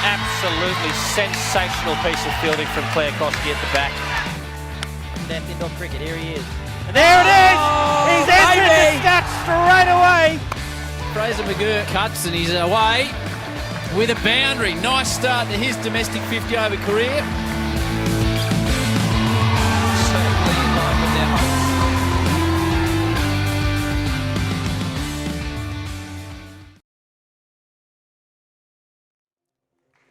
Absolutely sensational piece of fielding from Claire Kosky at the back. Death indoor cricket, here he is. And there it is! He's entered the stats straight away! Fraser McGurk cuts and he's away with a boundary. Nice start to his domestic 50-over career. Certainly in line with their hope.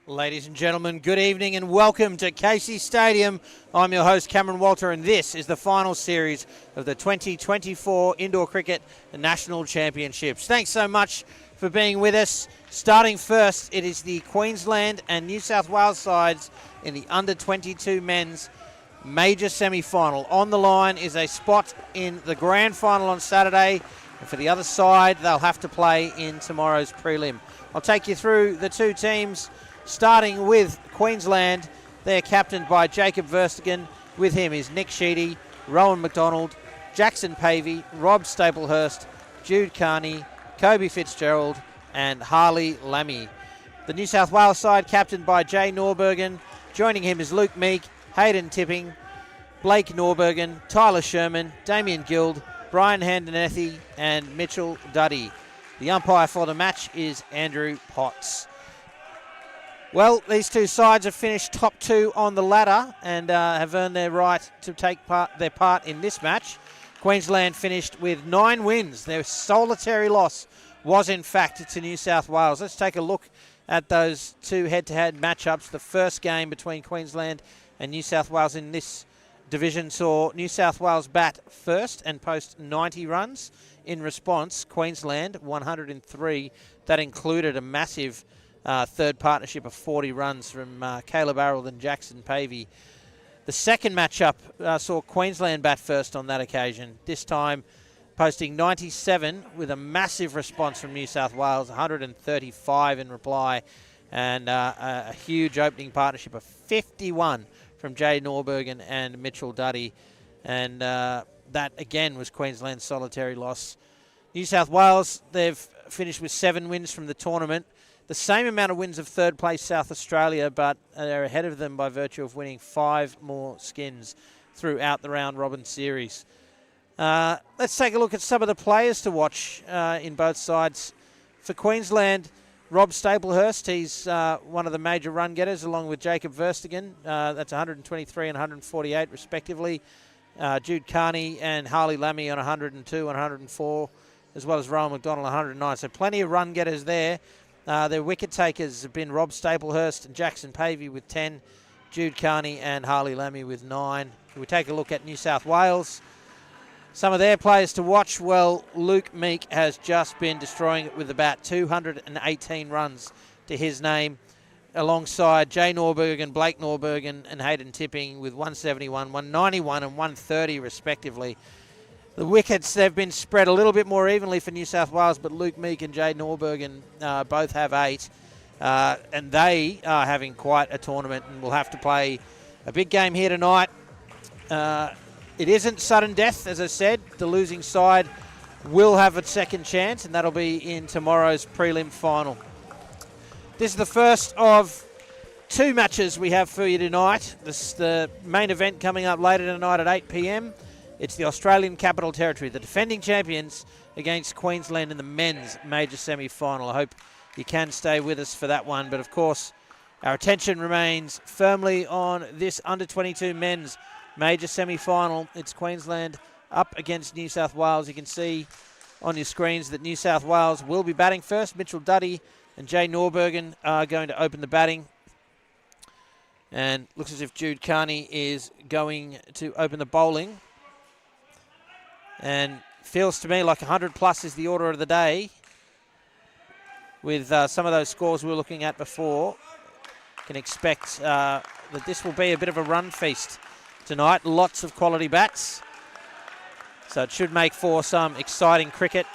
Ladies and gentlemen, good evening and welcome to Casey Stadium. I'm your host Cameron Walter and this is the final series of the 2024 Indoor Cricket National Championships. Thanks so much for being with us. Starting first, it is the Queensland and New South Wales sides in the under-22 men's major semi-final. On the line is a spot in the grand final on Saturday, and for the other side, they'll have to play in tomorrow's prelim. I'll take you through the two teams. Starting with Queensland, they're captained by Jacob Verstegen. With him is Nick Sheedy, Rowan McDonald, Jackson Pavey, Rob Staplehurst, Jude Carney, Kobe Fitzgerald and Harley Lammy. The New South Wales side captained by Jay Norbergen. Joining him is Luke Meek, Hayden Tipping, Blake Norbergen, Tyler Sherman, Damien Guild, Brian Handanethi and Mitchell Duddy. The umpire for the match is Andrew Potts. Well, these two sides have finished top two on the ladder and have earned their right to take their part in this match. Queensland finished with 9 wins. Their solitary loss was, in fact, to New South Wales. Let's take a look at those two head-to-head matchups. The first game between Queensland and New South Wales in this division saw New South Wales bat first and post 90 runs. In response, Queensland 103. That included a massive third partnership of 40 runs from Caleb Arrold and Jackson Pavey. The second matchup saw Queensland bat first on that occasion, this time posting 97 with a massive response from New South Wales, 135 in reply, and a huge opening partnership of 51 from Jay Norbergen and Mitchell Duddy. And that, again, was Queensland's solitary loss. New South Wales, they've finished with 7 wins from the tournament. The same amount of wins of third place South Australia, but they're ahead of them by virtue of winning 5 more skins throughout the round robin series. Let's take a look at some of the players to watch in both sides. For Queensland, Rob Staplehurst, he's one of the major run getters along with Jacob Verstegen. That's 123 and 148 respectively. Jude Carney and Harley Lammy on 102 and 104, as well as Rowan McDonald 109. So plenty of run getters there. Their wicket takers have been Rob Staplehurst and Jackson Pavey with 10, Jude Carney and Harley Lammy with 9. If we take a look at New South Wales, some of their players to watch, well, Luke Meek has just been destroying it with the bat, 218 runs to his name, alongside Jay Norbergen, Blake Norbergen and Hayden Tipping with 171, 191 and 130 respectively. The wickets, they've been spread a little bit more evenly for New South Wales, but Luke Meek and Jay Norbergen both have 8. And they are having quite a tournament and will have to play a big game here tonight. It isn't sudden death, as I said. The losing side will have a second chance, and that'll be in tomorrow's prelim final. This is the first of 2 matches we have for you tonight. This is the main event coming up later tonight at 8 p.m. It's the Australian Capital Territory, the defending champions against Queensland in the men's major semi-final. I hope you can stay with us for that one. But, of course, our attention remains firmly on this under-22 men's major semi-final. It's Queensland up against New South Wales. You can see on your screens that New South Wales will be batting first. Mitchell Duddy and Jay Norbergen are going to open the batting. And looks as if Jude Carney is going to open the bowling. And feels to me like 100 plus is the order of the day. With some of those scores we were looking at before, can expect that this will be a bit of a run feast tonight. Lots of quality bats. So it should make for some exciting cricket.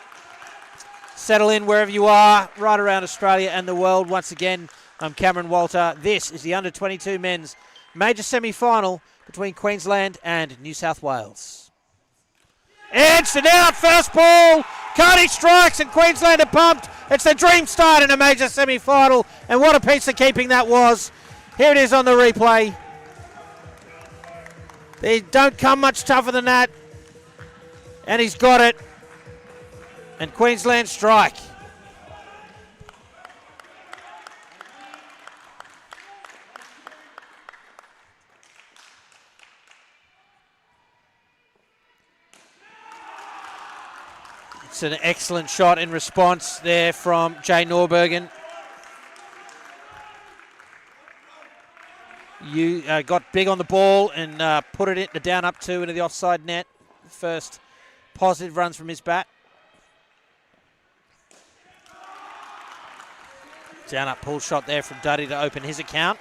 Settle in wherever you are, right around Australia and the world. Once again, I'm Cameron Walter. This is the under-22 men's major semi-final between Queensland and New South Wales. Instant out, first ball. Carney strikes and Queensland are pumped. It's the dream start in a major semi-final, and what a piece of keeping that was. Here it is on the replay. They don't come much tougher than that. And he's got it. And Queensland strike. It's an excellent shot in response there from Jay Norbergen. You got big on the ball and put it down up two into the offside net. First positive runs from his bat. Down up pull shot there from Duddy to open his account.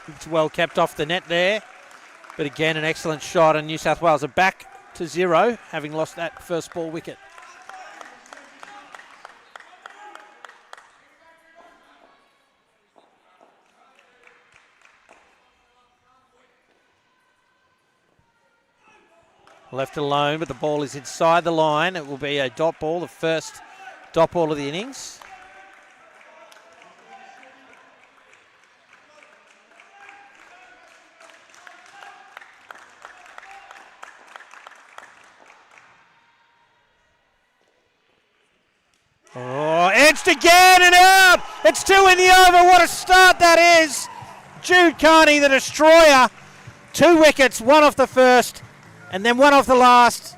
It's well kept off the net there. But again, an excellent shot, and New South Wales are back to 0, having lost that first ball wicket. Left alone, but the ball is inside the line. It will be a dot ball, the first dot ball of the innings. Oh, edged again and out. It's 2 in the over. What a start that is. Jude Carney, the destroyer. 2 wickets, 1 off the first and then 1 off the last.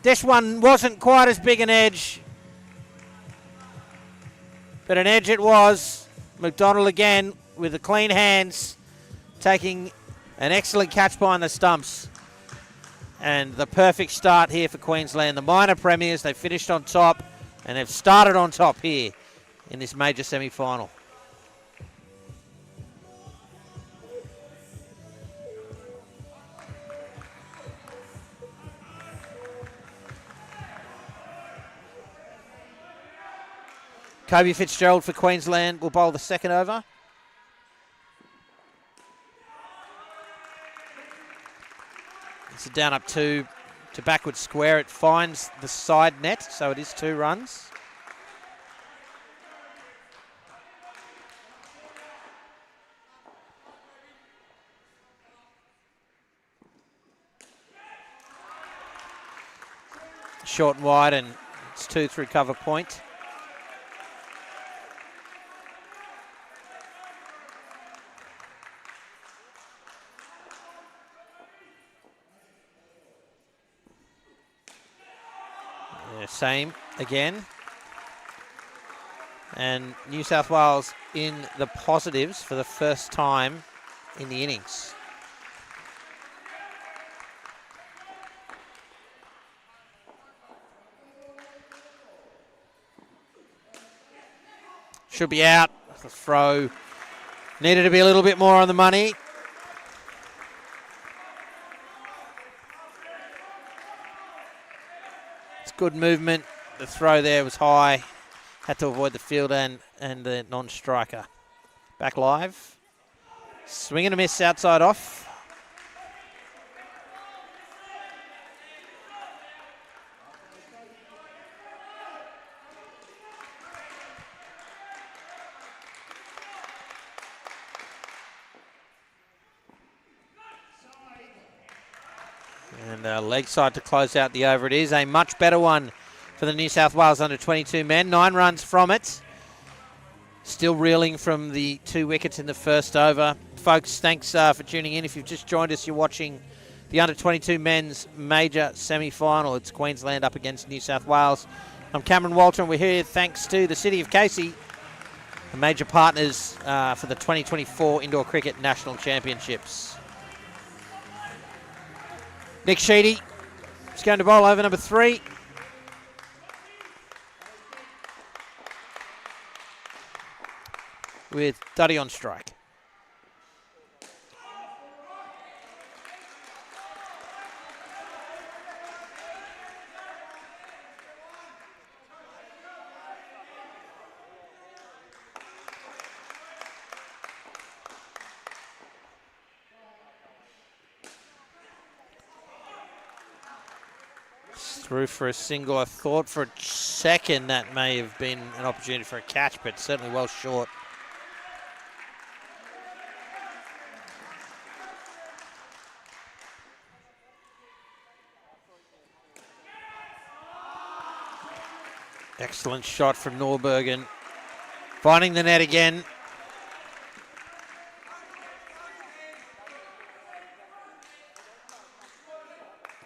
This one wasn't quite as big an edge, but an edge it was. McDonald again with the clean hands, taking an excellent catch behind the stumps. And the perfect start here for Queensland. The minor premiers, they finished on top. And they've started on top here in this major semi-final. Kobe Fitzgerald for Queensland will bowl the second over. It's a down up 2. To backward square, it finds the side net, so it is 2 runs. Short and wide, and it's 2 through cover point. Same again. And New South Wales in the positives for the first time in the innings. Should be out. The throw needed to be a little bit more on the money. Good movement. The throw there was high. Had to avoid the fielder and the non-striker. Back live. Swing and a miss outside off. And leg side to close out the over. It is a much better one for the New South Wales under-22 men. 9 runs from it. Still reeling from the 2 wickets in the first over. Folks, thanks for tuning in. If you've just joined us, you're watching the under-22 men's major semi-final. It's Queensland up against New South Wales. I'm Cameron Walter, and we're here thanks to the City of Casey, the major partners for the 2024 Indoor Cricket National Championships. Nick Sheedy is going to bowl over number 3. With Duddy on strike. Through for a single. I thought for a second that may have been an opportunity for a catch, but certainly well short. Excellent shot from Norbergen. Finding the net again.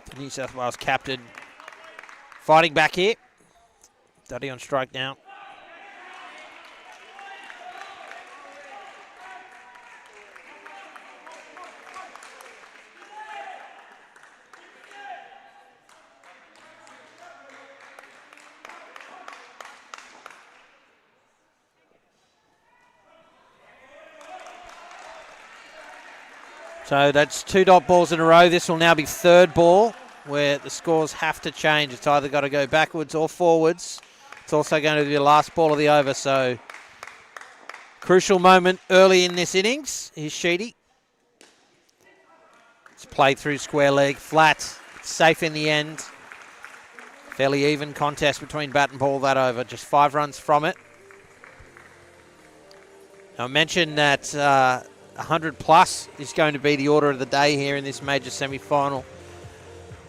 The New South Wales captain fighting back here. Duddy on strike now. So that's 2 dot balls in a row. This will now be third ball where the scores have to change. It's either got to go backwards or forwards. It's also going to be the last ball of the over. So crucial moment early in this innings. Here's Sheedy. It's played through square leg, flat. It's safe in the end. Fairly even contest between bat and ball that over. Just 5 runs from it. Now I mentioned that 100 plus is going to be the order of the day here in this major semi-final.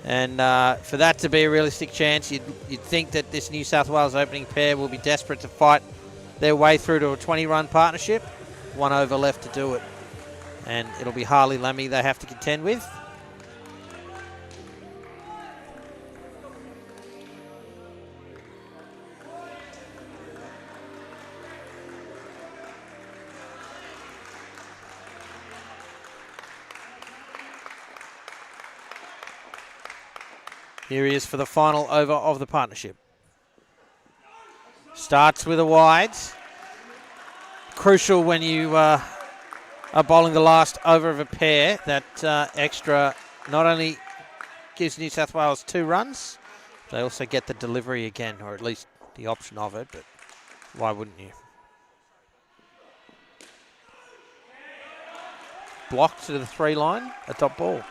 And for that to be a realistic chance, you'd think that this New South Wales opening pair will be desperate to fight their way through to a 20-run partnership. 1 over left to do it. And it'll be Harley Lemmy they have to contend with. Here he is for the final over of the partnership. Starts with a wide. Crucial when you are bowling the last over of a pair. That extra not only gives New South Wales 2 runs, they also get the delivery again, or at least the option of it, but why wouldn't you? Blocked to the 3 line, a top ball.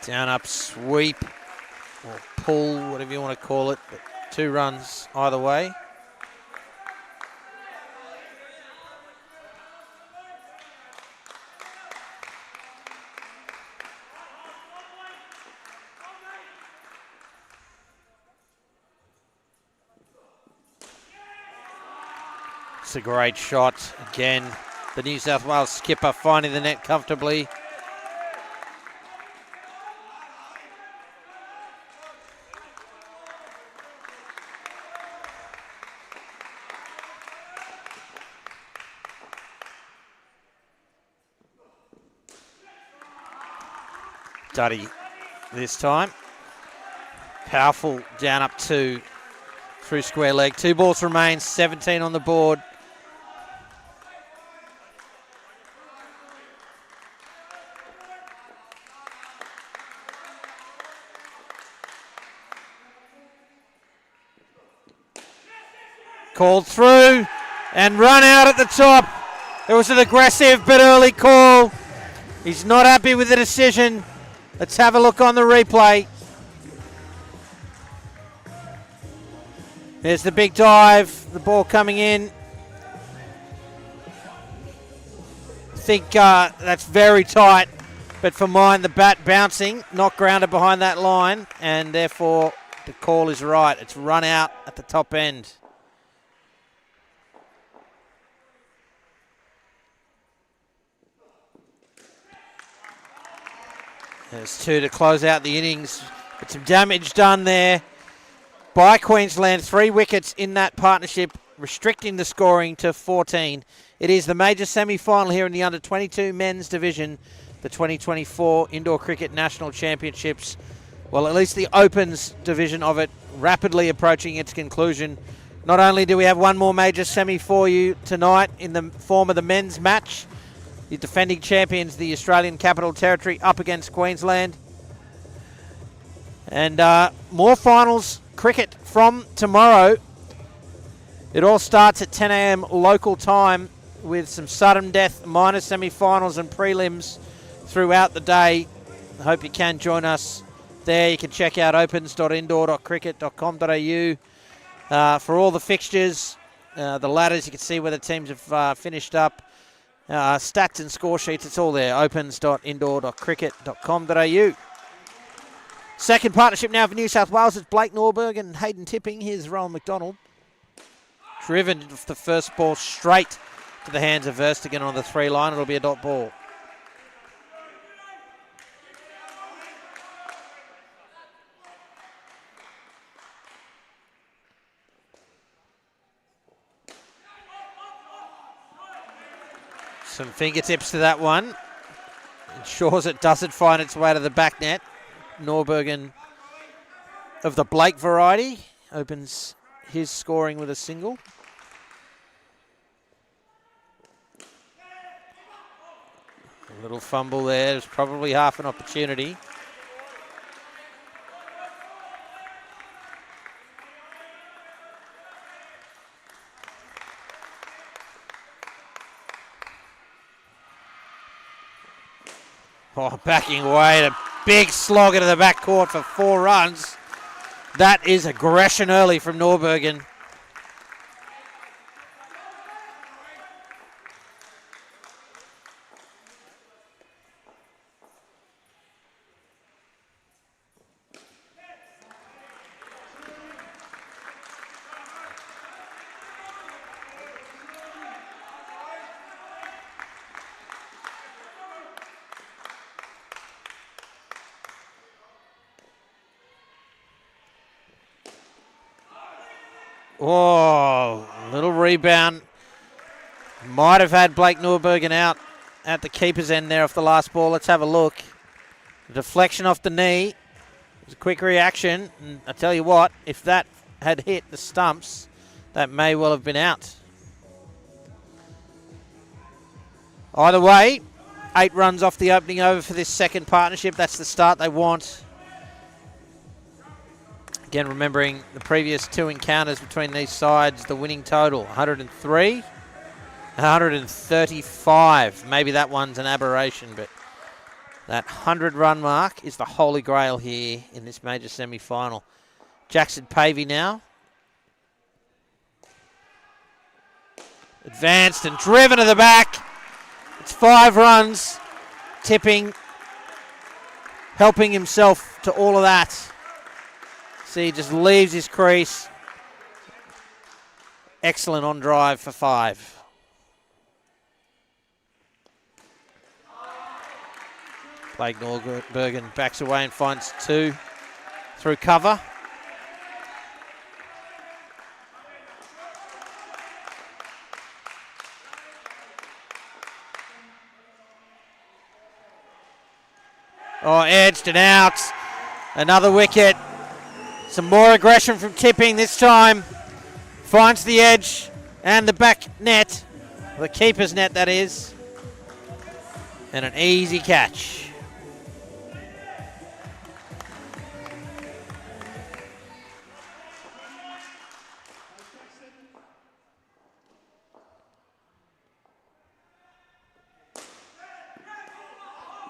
Down up sweep or pull, whatever you want to call it, but 2 runs either way. It's a great shot. Again, the New South Wales skipper finding the net comfortably. Duddy this time. Powerful down up 2 through square leg. 2 balls remain, 17 on the board. Called through and run out at the top. It was an aggressive but early call. He's not happy with the decision. Let's have a look on the replay. There's the big dive, the ball coming in. I think that's very tight, but for mine, the bat bouncing, not grounded behind that line, and therefore the call is right. It's run out at the top end. There's 2 to close out the innings, but some damage done there by Queensland. 3 wickets in that partnership, restricting the scoring to 14. It is the major semi-final here in the under-22 men's division, the 2024 Indoor Cricket National Championships. Well, at least the Opens division of it rapidly approaching its conclusion. Not only do we have one more major semi for you tonight in the form of the men's match, the defending champions, the Australian Capital Territory, up against Queensland. And more finals cricket from tomorrow. It all starts at 10 a.m. local time with some sudden death minor semi-finals and prelims throughout the day. I hope you can join us there. You can check out opens.indoor.cricket.com.au for all the fixtures, the ladders. You can see where the teams have finished up. Stats and score sheets, it's all there. opens.indoor.cricket.com.au. Second partnership now for New South Wales. It's Blake Norberg and Hayden Tipping. Here's Rowan McDonald. Driven off the first ball straight to the hands of Verstegen on the 3-line. It'll be a dot ball. Some fingertips to that one. Ensures it doesn't find its way to the back net. Norbergen of the Blake variety opens his scoring with a single. A little fumble there. There's probably half an opportunity. Oh, backing away, a big slog into the back court for 4 runs. That is aggression early from Norbergen. Oh, little rebound. Might have had Blake Norbergen out at the keeper's end there off the last ball. Let's have a look. The deflection off the knee. It was a quick reaction. And I tell you what, if that had hit the stumps, that may well have been out. Either way, 8 runs off the opening over for this second partnership. That's the start they want. Again, remembering the previous 2 encounters between these sides, the winning total, 103, 135. Maybe that one's an aberration, but that 100-run mark is the holy grail here in this major semi-final. Jackson Pavey now. Advanced and driven to the back. It's 5 runs. Tipping, helping himself to all of that. See, just leaves his crease. Excellent on drive for 5. Blake Norbergen backs away and finds 2 through cover. Oh, edged and out. Another wicket. Some more aggression from Tipping this time. Finds the edge and the back net. The keeper's net, that is. And an easy catch.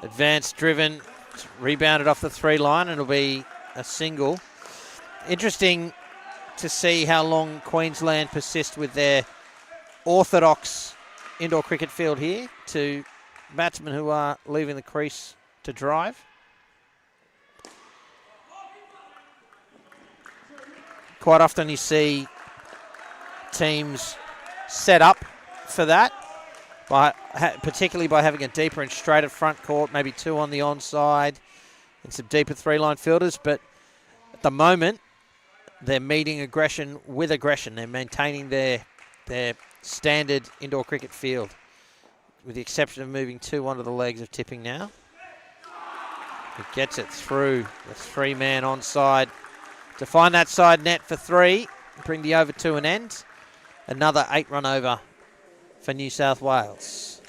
Advanced driven, rebounded off the 3-line, and it'll be a single. Interesting to see how long Queensland persist with their orthodox indoor cricket field here to batsmen who are leaving the crease to drive. Quite often you see teams set up for that, particularly by having a deeper and straighter front court, maybe 2 on the onside and some deeper 3-line fielders. But at the moment, they're meeting aggression with aggression. They're maintaining their standard indoor cricket field, with the exception of moving 2 onto the legs of Tipping now. He gets it through the 3-man onside to find that side net for 3, bring the over to an end. Another 8-run over for New South Wales.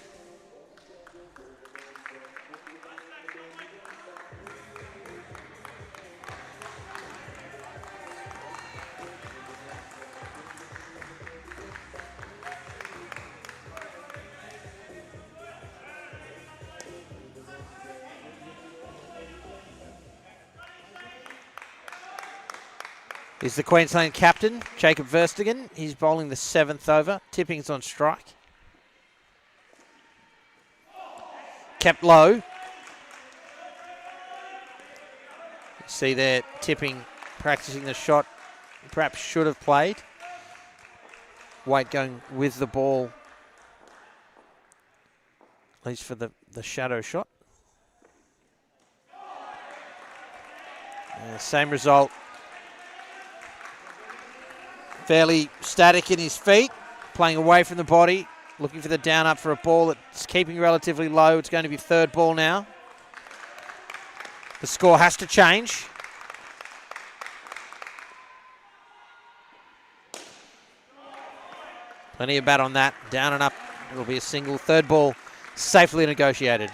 is the Queensland captain, Jacob Verstegen. He's bowling the 7th over. Tipping's on strike. Kept low. See there, Tipping practicing the shot. Perhaps should have played. Waite going with the ball, at least for the shadow shot. Same result. Fairly static in his feet, playing away from the body, looking for the down up for a ball that's keeping relatively low. It's going to be 3rd ball now. The score has to change. Plenty of bat on that. Down and up. It'll be a single. 3rd ball safely negotiated.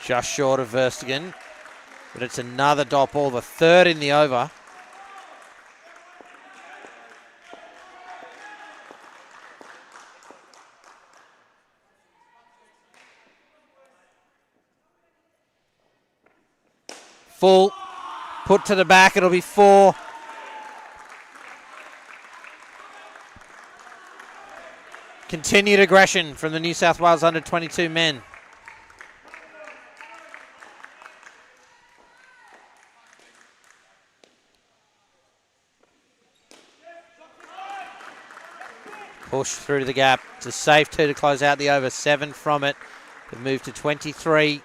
Just short of Verstegen, but it's another dot ball, the 3rd in the over. Full, put to the back, it'll be 4. Continued aggression from the New South Wales under-22 men. Push through to the gap. It's a safe 2 to close out the over. 7 from it. They've moved to 23.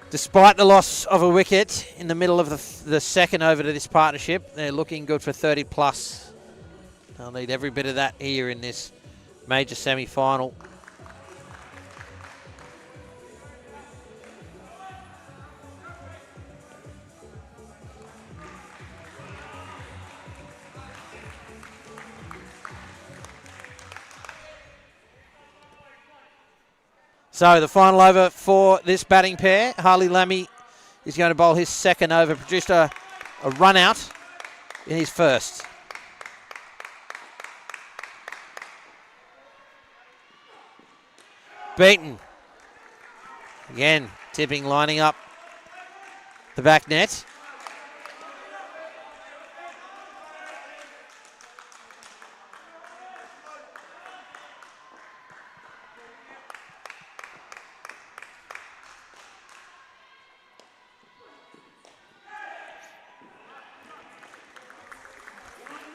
Despite the loss of a wicket in the middle of the 2nd over to this partnership, they're looking good for 30 plus. They'll need every bit of that here in this major semi-final. So the final over for this batting pair. Harley Lammy is going to bowl his 2nd over. Produced a run out in his 1st. Beaten. Again, Tipping lining up the back net.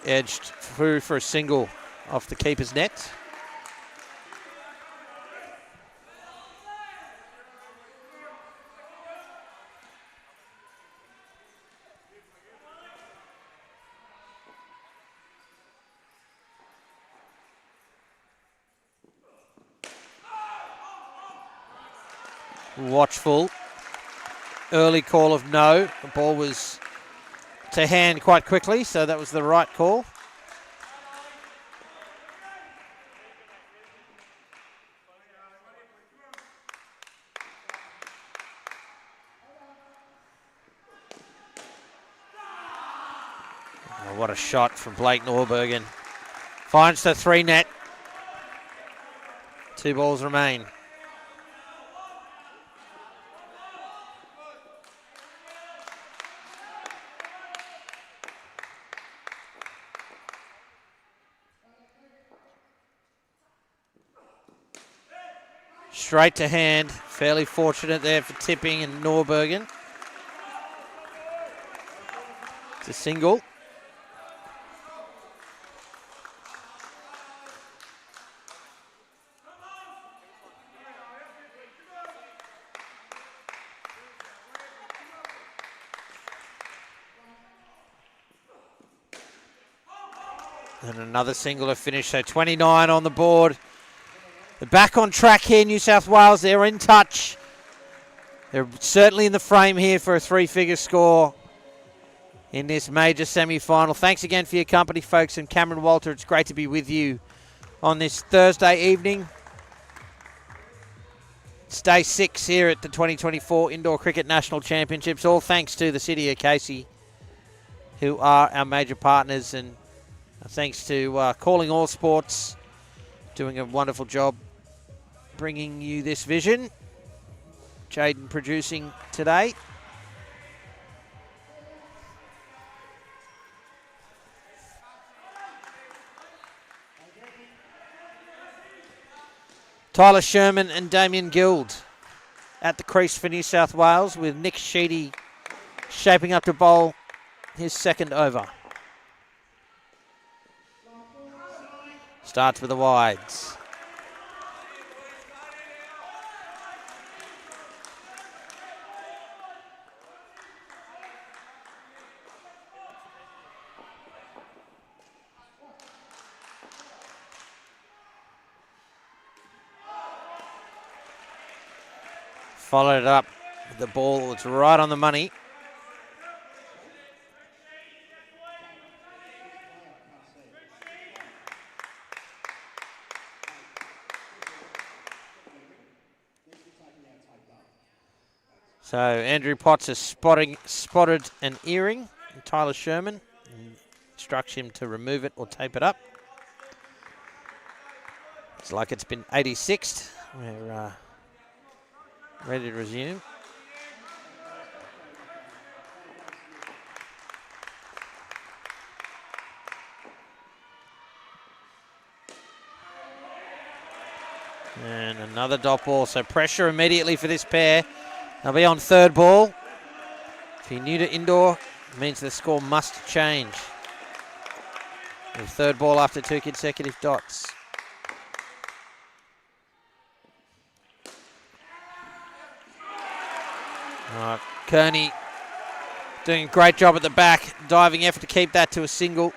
Edged through for a single off the keeper's net. Watchful. Early call of no. The ball was to hand quite quickly, so that was the right call. Oh, what a shot from Blake Norbergen. Finds the 3 net. 2 balls remain. Straight to hand. Fairly fortunate there for Tipping and Norbergen. It's a single. And another single to finish, so 29 on the board. They're back on track here, New South Wales. They're in touch. They're certainly in the frame here for a 3-figure score in this major semi-final. Thanks again for your company, folks, and Cameron Walter. It's great to be with you on this Thursday evening. It's day 6 here at the 2024 Indoor Cricket National Championships, all thanks to the City of Casey, who are our major partners, and thanks to Calling All Sports, doing a wonderful job bringing you this vision. Jaden producing today. Tyler Sherman and Damien Guild at the crease for New South Wales, with Nick Sheedy shaping up to bowl his second over. Starts with the wides. Followed it up with the ball that's right on the money. So Andrew Potts has spotted an earring in Tyler Sherman and instructs him to remove it or tape it up. It's like it's been 86th. We're ready to resume. And another dot ball, so pressure immediately for this pair. They'll be on third ball. If you're new to indoor, it means the score must change. And third ball after 2 consecutive dots. Kearney doing a great job at the back, diving effort to keep that to a single.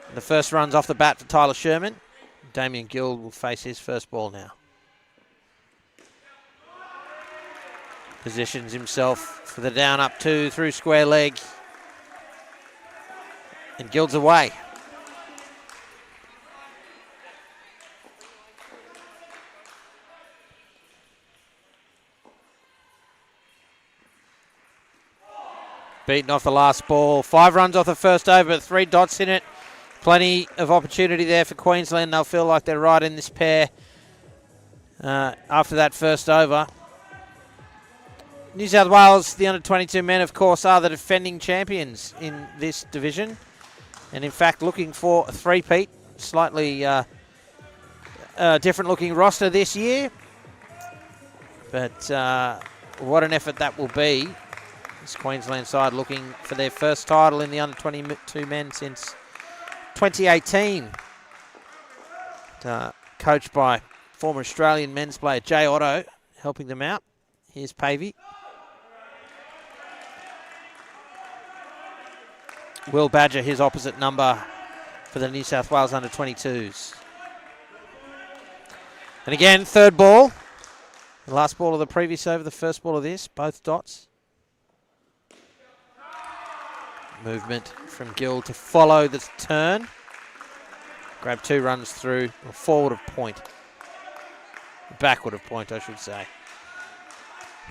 And the first run's off the bat for Tyler Sherman. Damien Guild will face his first ball now. Positions himself for the down up 2 through square leg. And Guild's away. Beaten off the last ball. 5 runs off the first over, 3 dots in it. Plenty of opportunity there for Queensland. They'll feel like they're right in this pair after that first over. New South Wales, the under-22 men, of course, are the defending champions in this division. And in fact, looking for a three-peat. Slightly different-looking roster this year. But what an effort that will be. This Queensland side looking for their first title in the under-22 men since 2018. Coached by former Australian men's player Jay Otto, helping them out. Here's Pavey. Will Badger, his opposite number for the New South Wales under-22s. And again, third ball. The last ball of the previous over, the first ball of this, both dots. Movement from Gill to follow the turn. Grab 2 runs through, or forward of point. Backward of point, I should say.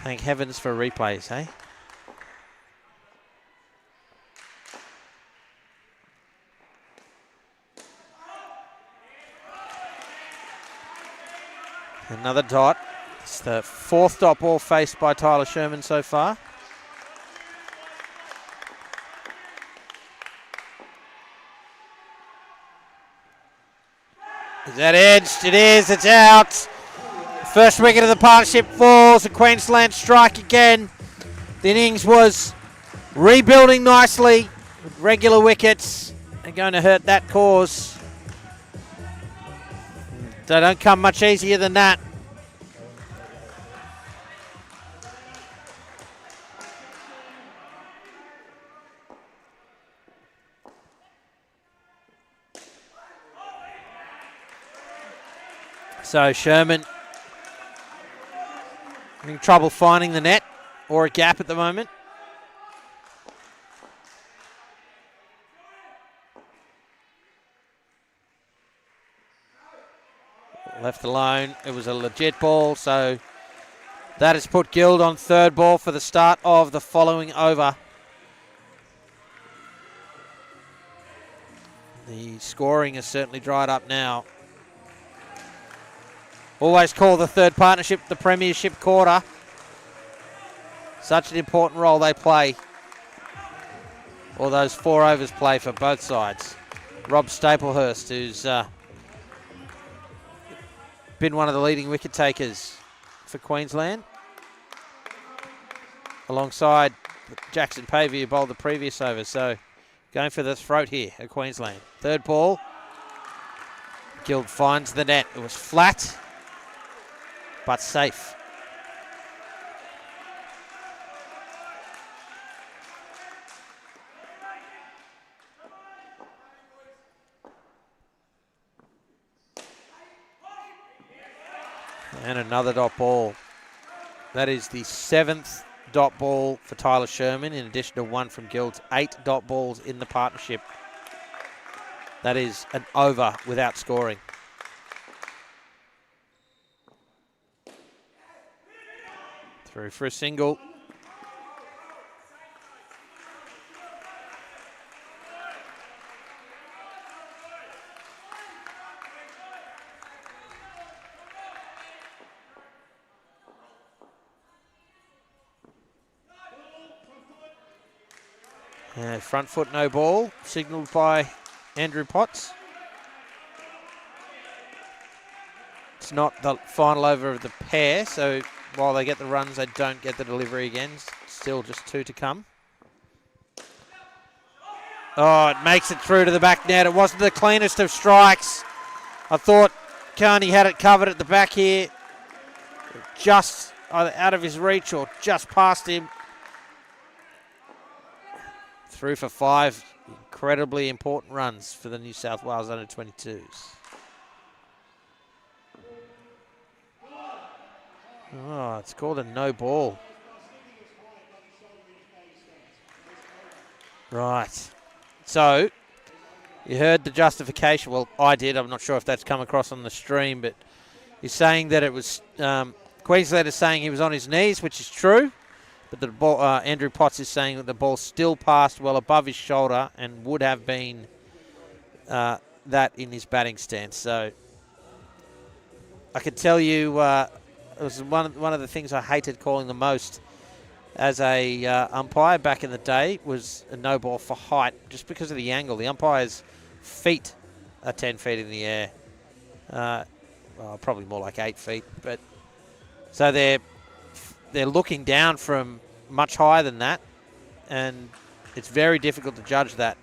Thank heavens for replays, eh? Another dot. It's the 4th dot ball faced by Tyler Sherman so far. Is that edged? It is. It's out. First wicket of the partnership falls. A Queensland strike again. The innings was rebuilding nicely with regular wickets. They're going to hurt that cause. They don't come much easier than that. So Sherman having trouble finding the net or a gap at the moment. Left alone. It was a legit ball, so that has put Guild on third ball for the start of the following over. The scoring has certainly dried up now. Always call the third partnership the premiership quarter. Such an important role they play. All those 4 overs play for both sides. Rob Staplehurst, who's been one of the leading wicket takers for Queensland, alongside Jackson Pavey, who bowled the previous over. So going for the throat here at Queensland. Third ball. Guild finds the net. It was flat, but safe. And another dot ball. That is the 7th dot ball for Tyler Sherman, in addition to 1 from Guild's 8 dot balls in the partnership. That is an over without scoring. Through for a single. Front foot, no ball, signalled by Andrew Potts. It's not the final over of the pair, so while they get the runs, they don't get the delivery again. Still just 2 to come. Oh, it makes it through to the back net. It wasn't the cleanest of strikes. I thought Carney had it covered at the back here. Just either out of his reach or just past him. Through for 5 incredibly important runs for the New South Wales under-22s. Oh, it's called a no ball. Right. So, you heard the justification. Well, I did. I'm not sure if that's come across on the stream, but he's saying that it was... Queensland is saying he was on his knees, which is true. But the ball, Andrew Potts is saying that the ball still passed well above his shoulder and would have been that in his batting stance. So I could tell you it was one of the things I hated calling the most as a umpire back in the day was a no ball for height, just because of the angle. The umpire's feet are 10 feet in the air. Well, probably more like 8 feet. But so they're looking down from much higher than that, and it's very difficult to judge that.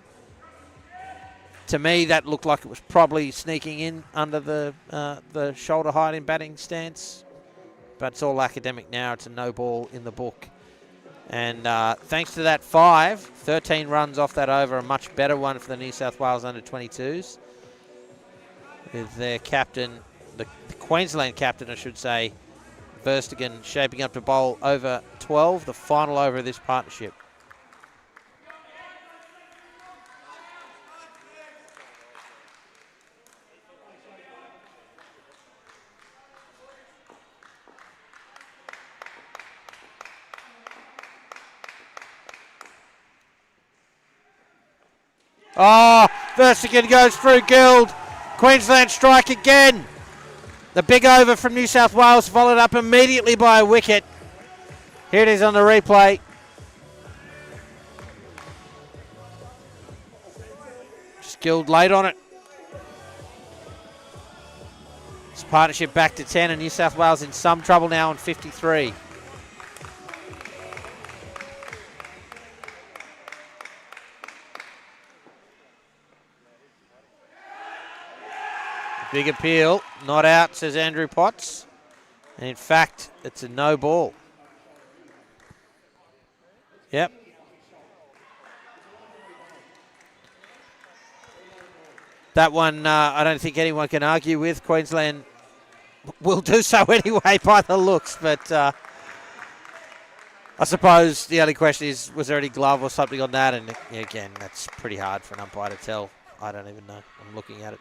To me, that looked like it was probably sneaking in under the shoulder height in batting stance, but it's all academic now. It's a no ball in the book. And thanks to that 13 runs off that over, a much better one for the New South Wales under-22s, with their captain, the Queensland captain, I should say, Verstegen, shaping up to bowl over 12, the final over of this partnership. Oh, Verstegen goes through Guild. Queensland strike again. The big over from New South Wales, followed up immediately by a wicket. Here it is on the replay. Just Guild late on it. This partnership back to 10, and New South Wales in some trouble now on 53. Big appeal, not out, says Andrew Potts. And in fact, it's a no ball. Yep. That one, I don't think anyone can argue with. Queensland will do so anyway by the looks, but I suppose the only question is, was there any glove or something on that? And again, that's pretty hard for an umpire to tell. I don't even know. I'm looking at it.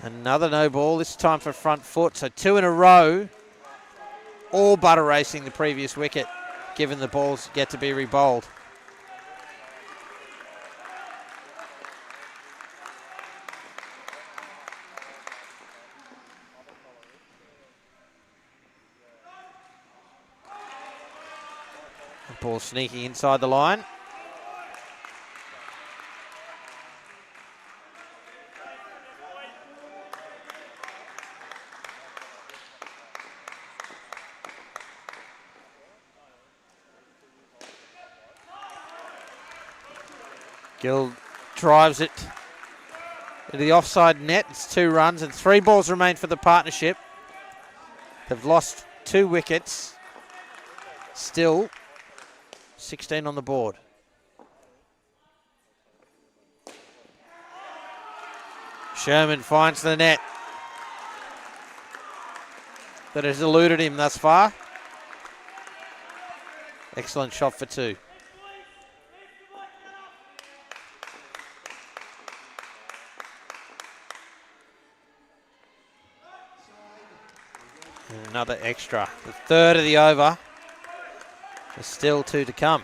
Another no ball, this time for front foot. So 2 in a row, all but erasing the previous wicket, given the balls yet to be re-bowled. Ball sneaking inside the line. Gill drives it into the offside net. It's 2 runs and 3 balls remain for the partnership. They've lost 2 wickets. Still 16 on the board. Sherman finds the net that has eluded him thus far. Excellent shot for 2. And another extra. The third of the over. There's still 2 to come.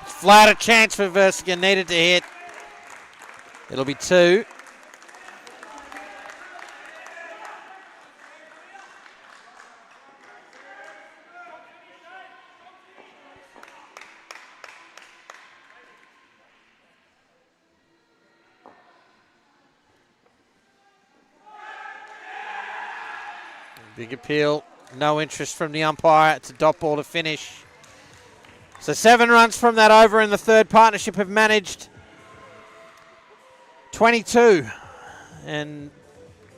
Flat a chance for Versigan, needed to hit. It'll be 2. Big appeal, no interest from the umpire. It's a dot ball to finish. So 7 runs from that over, and the third partnership have managed 22. And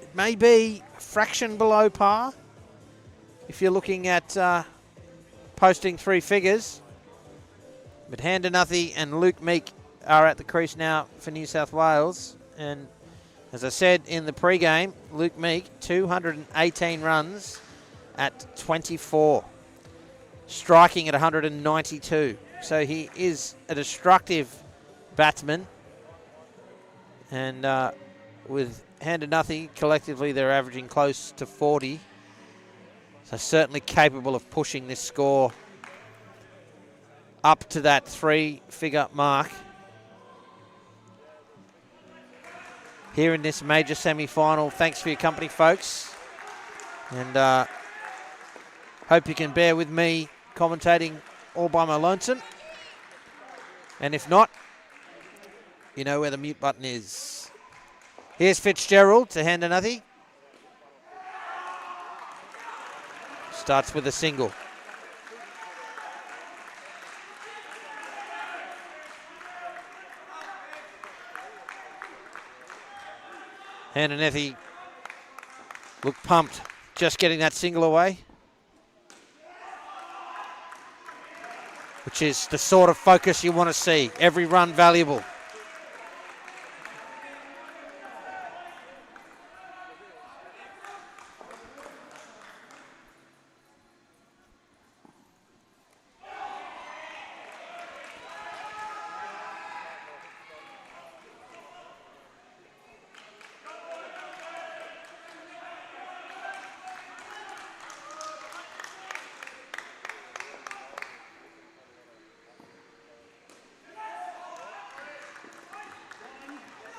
it may be a fraction below par if you're looking at posting 3 figures. But Handanathi and Luke Meek are at the crease now for New South Wales. And as I said in the pre-game, Luke Meek, 218 runs at 24. Striking at 192. So he is a destructive batsman. And with Handanathi, collectively they're averaging close to 40. So certainly capable of pushing this score up to that 3-figure mark here in this major semi-final. Thanks for your company, folks. And hope you can bear with me commentating all by my lonesome. And if not, you know where the mute button is. Here's Fitzgerald to Handanathi. Starts with a single. Handanathi looked pumped, just getting that single away, which is the sort of focus you want to see. Every run valuable.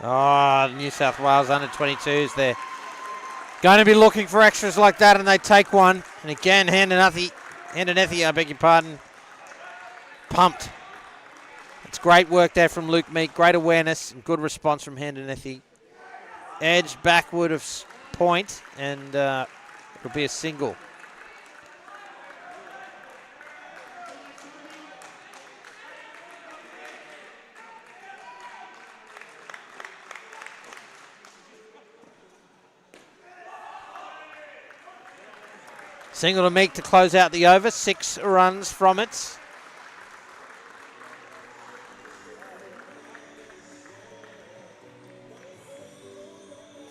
Oh, New South Wales under-22s. They're going to be looking for extras like that, and they take one. And again, Handanathi, I beg your pardon, pumped. It's great work there from Luke Meek. Great awareness and good response from Handanathi. Edge backward of point, and it'll be a single. Single to Meek to close out the over. 6 runs from it.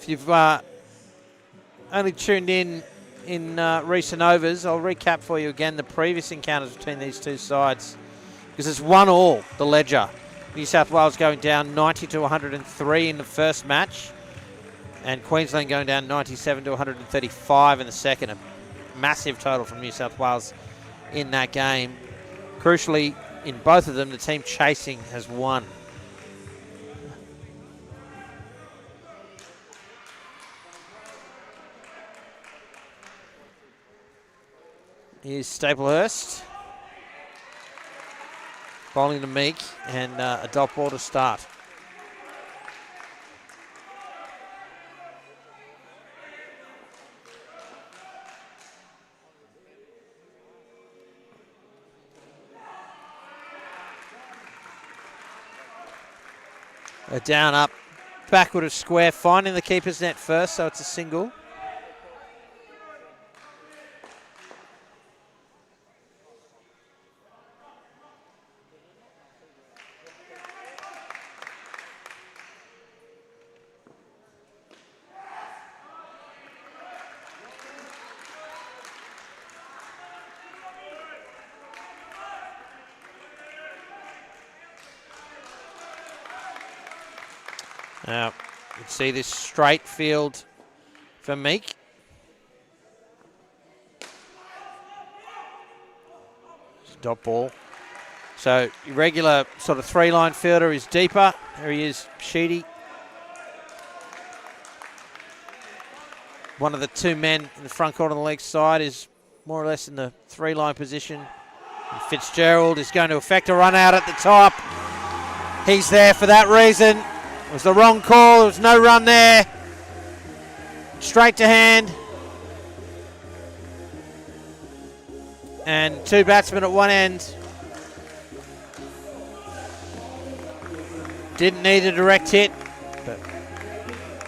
If you've only tuned in recent overs, I'll recap for you again the previous encounters between these two sides, because it's 1-1, the ledger. New South Wales going down 90 to 103 in the first match, and Queensland going down 97 to 135 in the second. A massive total from New South Wales in that game. Crucially, in both of them, the team chasing has won. Here's Staplehurst. Bowling to Meek, and a dot ball to start. A down up, backward of square, finding the keeper's net first, so it's a single. Now, you can see this straight field for Meek. Dot ball. So, your regular sort of three-line fielder is deeper. There he is, Sheedy. One of the two men in the front corner on the leg side is more or less in the three-line position. And Fitzgerald is going to effect a run out at the top. He's there for that reason. It was the wrong call. There was no run there. Straight to hand. And two batsmen at one end. Didn't need a direct hit, but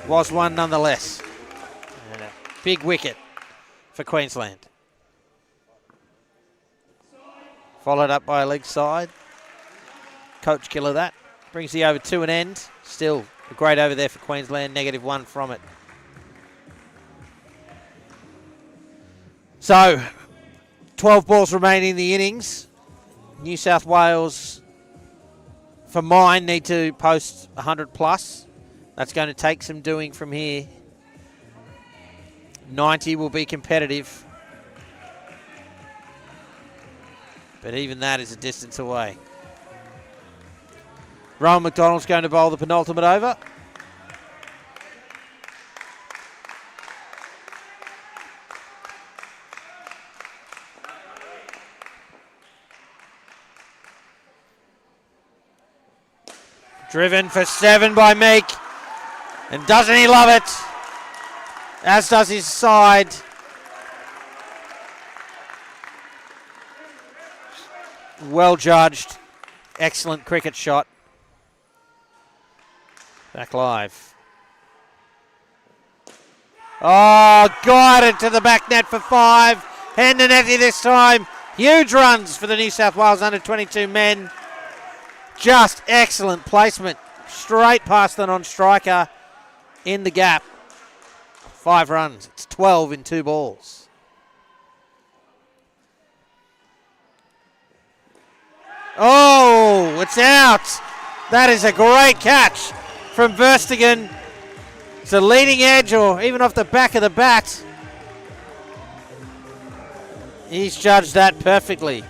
was one nonetheless. And a big wicket for Queensland. Followed up by a leg side. Coach killer that. Brings the over to an end. Still a great over there for Queensland. -1 from it. So, 12 balls remaining in the innings. New South Wales, for mine, need to post 100 plus. That's going to take some doing from here. 90 will be competitive. But even that is a distance away. Rowan McDonald's going to bowl the penultimate over. Driven for 7 by Meek. And doesn't he love it? As does his side. Well judged. Excellent cricket shot. Back live. Oh, guided to the back net for 5. Hendenethy this time. Huge runs for the New South Wales under-22 men. Just excellent placement. Straight past the non-striker in the gap. 5 runs. It's 12 in 2 balls. Oh, it's out. That is a great catch from Verstegen. It's a leading edge or even off the back of the bat. He's judged that perfectly.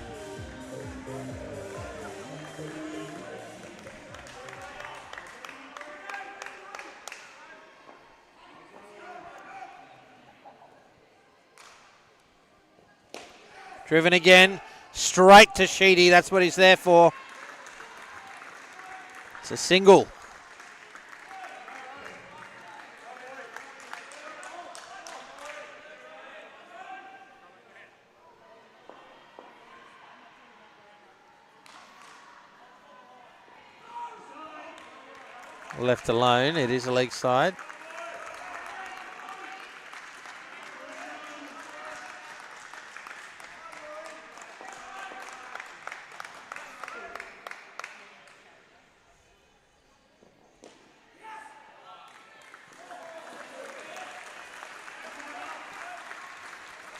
Driven again, straight to Sheedy. That's what he's there for. It's a single. Left alone, it is a leg side.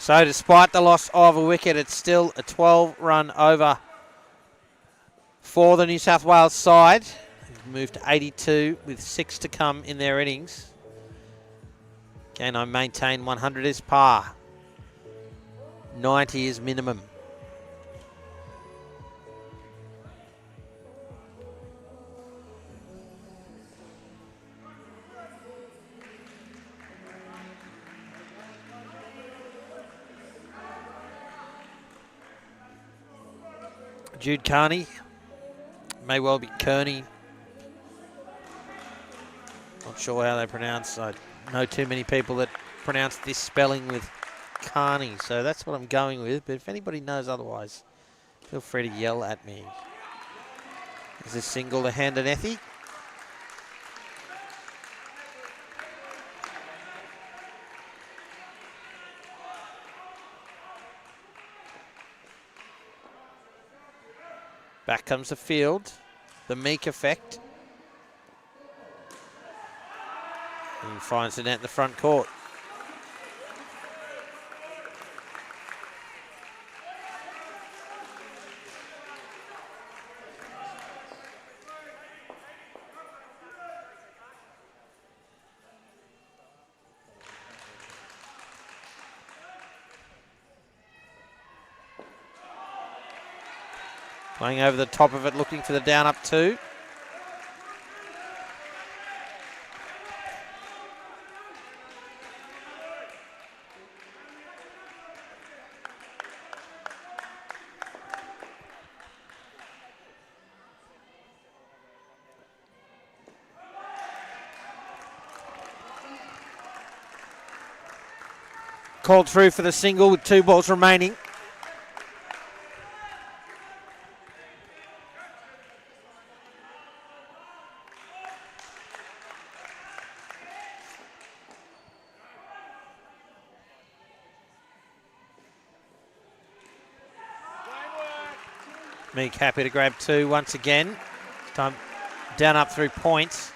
So despite the loss of a wicket, it's still a 12-run over for the New South Wales side. They've moved to 82 with 6 to come in their innings. Again, I maintain 100 is par. 90 is minimum. Jude Carney, may well be Kearney. Not sure how they pronounce. I know too many people that pronounce this spelling with Carney, so that's what I'm going with. But if anybody knows otherwise, feel free to yell at me. Is this single to Handanethi? Back comes the field, the Meek effect. And finds the net in the front court. Playing over the top of it, looking for the down up 2. Called through for the single with 2 balls remaining. Meek happy to grab 2 once again. Time down up through points.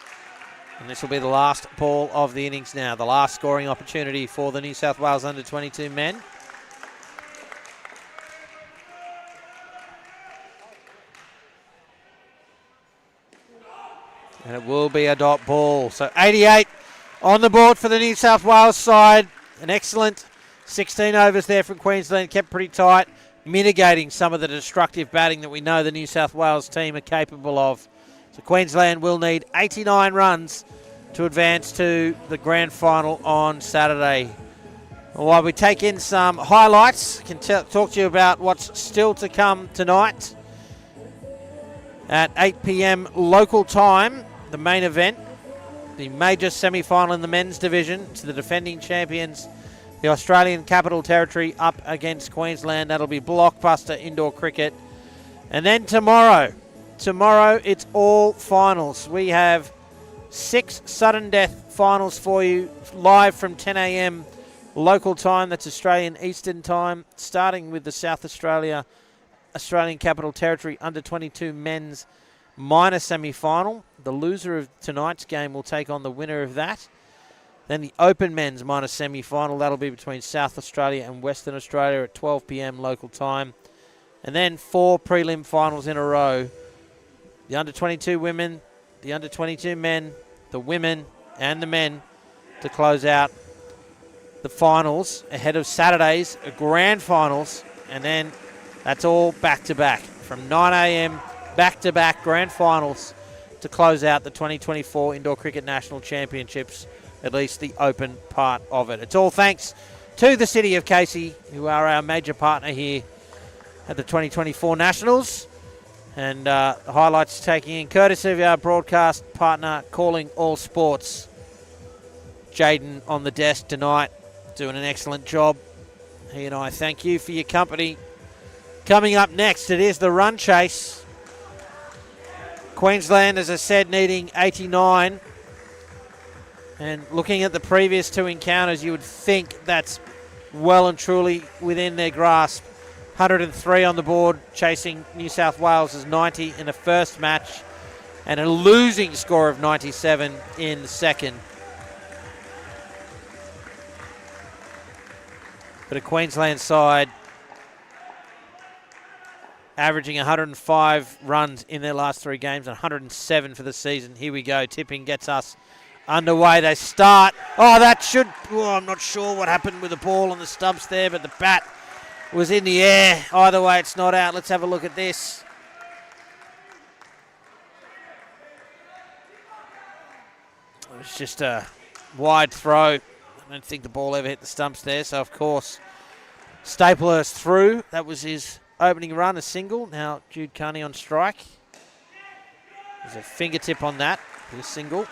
And this will be the last ball of the innings now. The last scoring opportunity for the New South Wales under-22 men. And it will be a dot ball. So 88 on the board for the New South Wales side. An excellent 16 overs there from Queensland. Kept pretty tight, mitigating some of the destructive batting that we know the New South Wales team are capable of. So Queensland will need 89 runs to advance to the grand final on Saturday. While we take in some highlights, I can talk to you about what's still to come tonight. At 8 p.m. local time, the main event, the major semi-final in the men's division to the defending champions, the Australian Capital Territory up against Queensland. That'll be blockbuster indoor cricket. And then tomorrow it's all finals. We have 6 sudden death finals for you live from 10 a.m. local time. That's Australian Eastern time, starting with the South Australian Capital Territory under-22 men's minor semi-final. The loser of tonight's game will take on the winner of that. Then the Open men's minor semi-final. That'll be between South Australia and Western Australia at 12 p.m. local time. And then 4 prelim finals in a row. The under-22 women, the under-22 men, the women and the men to close out the finals ahead of Saturday's grand finals. And then that's all back-to-back from 9 a.m. back-to-back grand finals to close out the 2024 Indoor Cricket National Championships, at least the open part of it. It's all thanks to the City of Casey, who are our major partner here at the 2024 Nationals. And the highlights taking in courtesy of our broadcast partner, Calling All Sports. Jaden on the desk tonight, doing an excellent job. He and I thank you for your company. Coming up next, it is the run chase. Queensland, as I said, needing 89. And looking at the previous 2 encounters, you would think that's well and truly within their grasp. 103 on the board, chasing New South Wales' 90 in the first match, and a losing score of 97 in the second. But a Queensland side averaging 105 runs in their last 3 games and 107 for the season. Here we go. Tipping gets us underway. They start. Oh, that should... Oh, I'm not sure what happened with the ball on the stumps there, but the bat was in the air. Either way, it's not out. Let's have a look at this. It was just a wide throw. I don't think the ball ever hit the stumps there. So, of course, Staplehurst through. That was his opening run, a single. Now Jude Carney on strike. There's a fingertip on that for the single.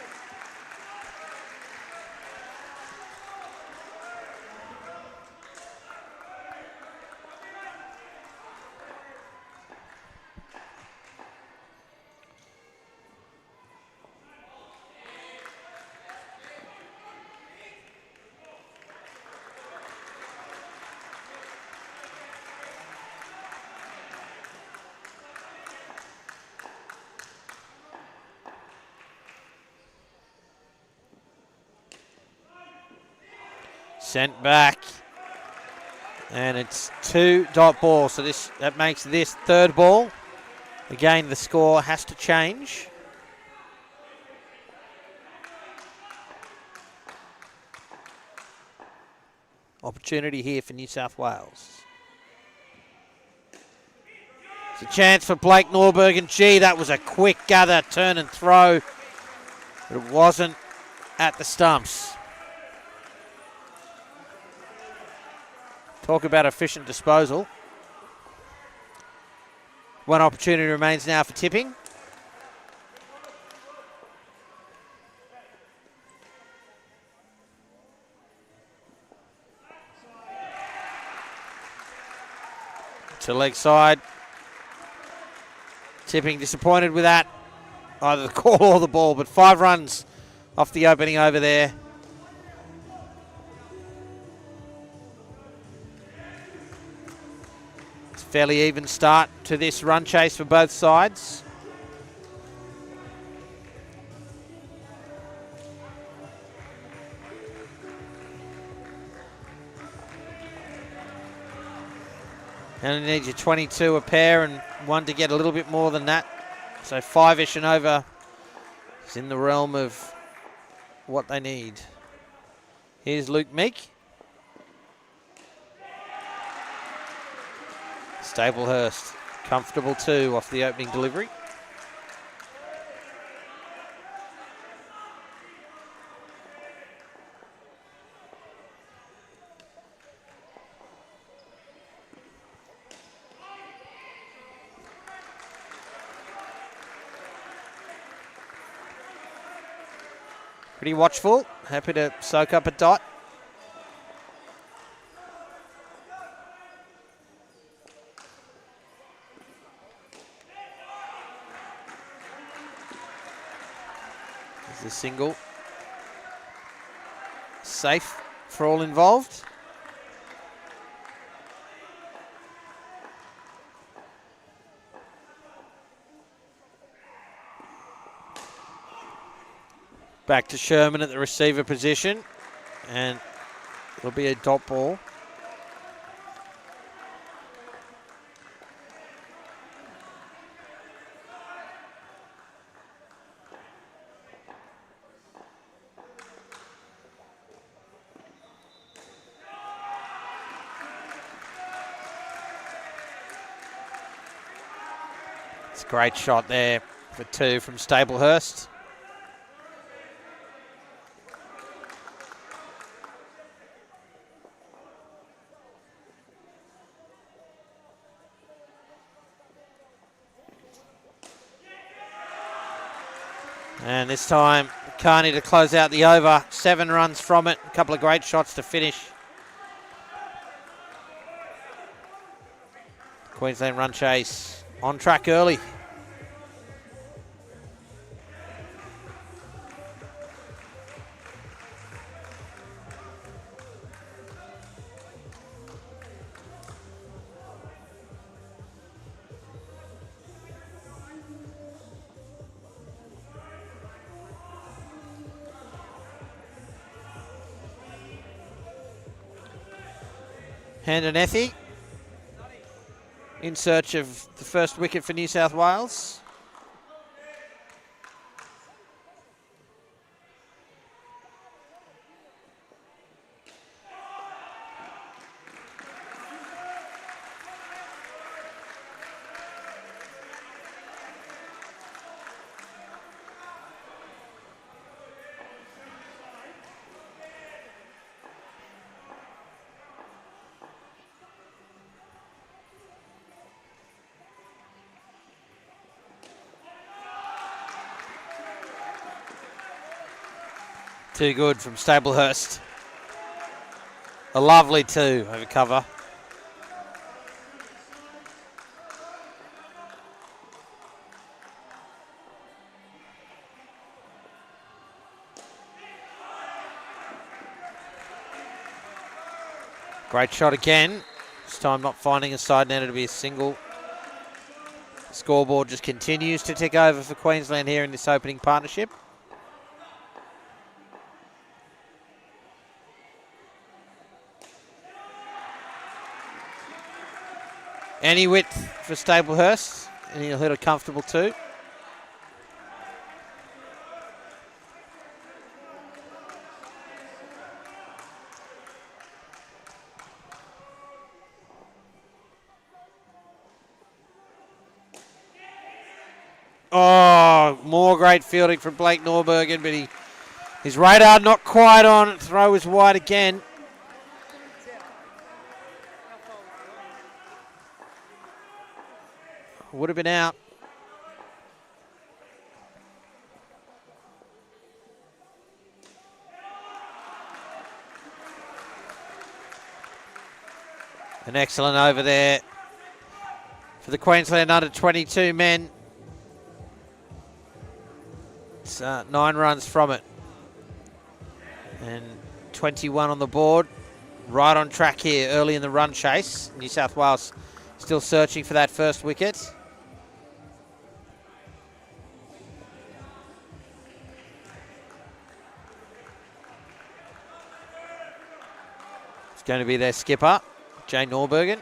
Sent back, and it's 2 dot ball. So that makes this 3rd ball. Again, the score has to change. Opportunity here for New South Wales. It's a chance for Blake Norberg, and gee, that was a quick gather, turn and throw, but it wasn't at the stumps. Talk about efficient disposal. 1 opportunity remains now for Tipping. To leg side. Tipping disappointed with that. Either the call or the ball, but 5 runs off the opening over there. Fairly even start to this run chase for both sides. And you need your 22 a pair and 1 to get a little bit more than that. So 5-ish and over is in the realm of what they need. Here's Luke Meek. Staplehurst, comfortable 2 off the opening delivery. Pretty watchful, happy to soak up a dot. The single. Safe for all involved. Back to Sherman at the receiver position, and it'll be a dot ball. Great shot there for 2 from Staplehurst. And this time, Carney to close out the over. 7 runs from it. A couple of great shots to finish. Queensland run chase on track early. Handanethi in search of the first wicket for New South Wales. Too good from Stablehurst. A lovely two over cover. Great shot again. This time not finding a side netter to be a single. The scoreboard just continues to tick over for Queensland here in this opening partnership. Any width for Stablehurst, and he'll hit a comfortable two. Oh, more great fielding from Blake Norbergen, but his radar not quite on. Throw is wide again. Would have been out. An excellent over there for the Queensland under 22 men. It's 9 runs from it. And 21 on the board. Right on track here early in the run chase. New South Wales still searching for that first wicket. It's going to be their skipper, Jay Norbergen.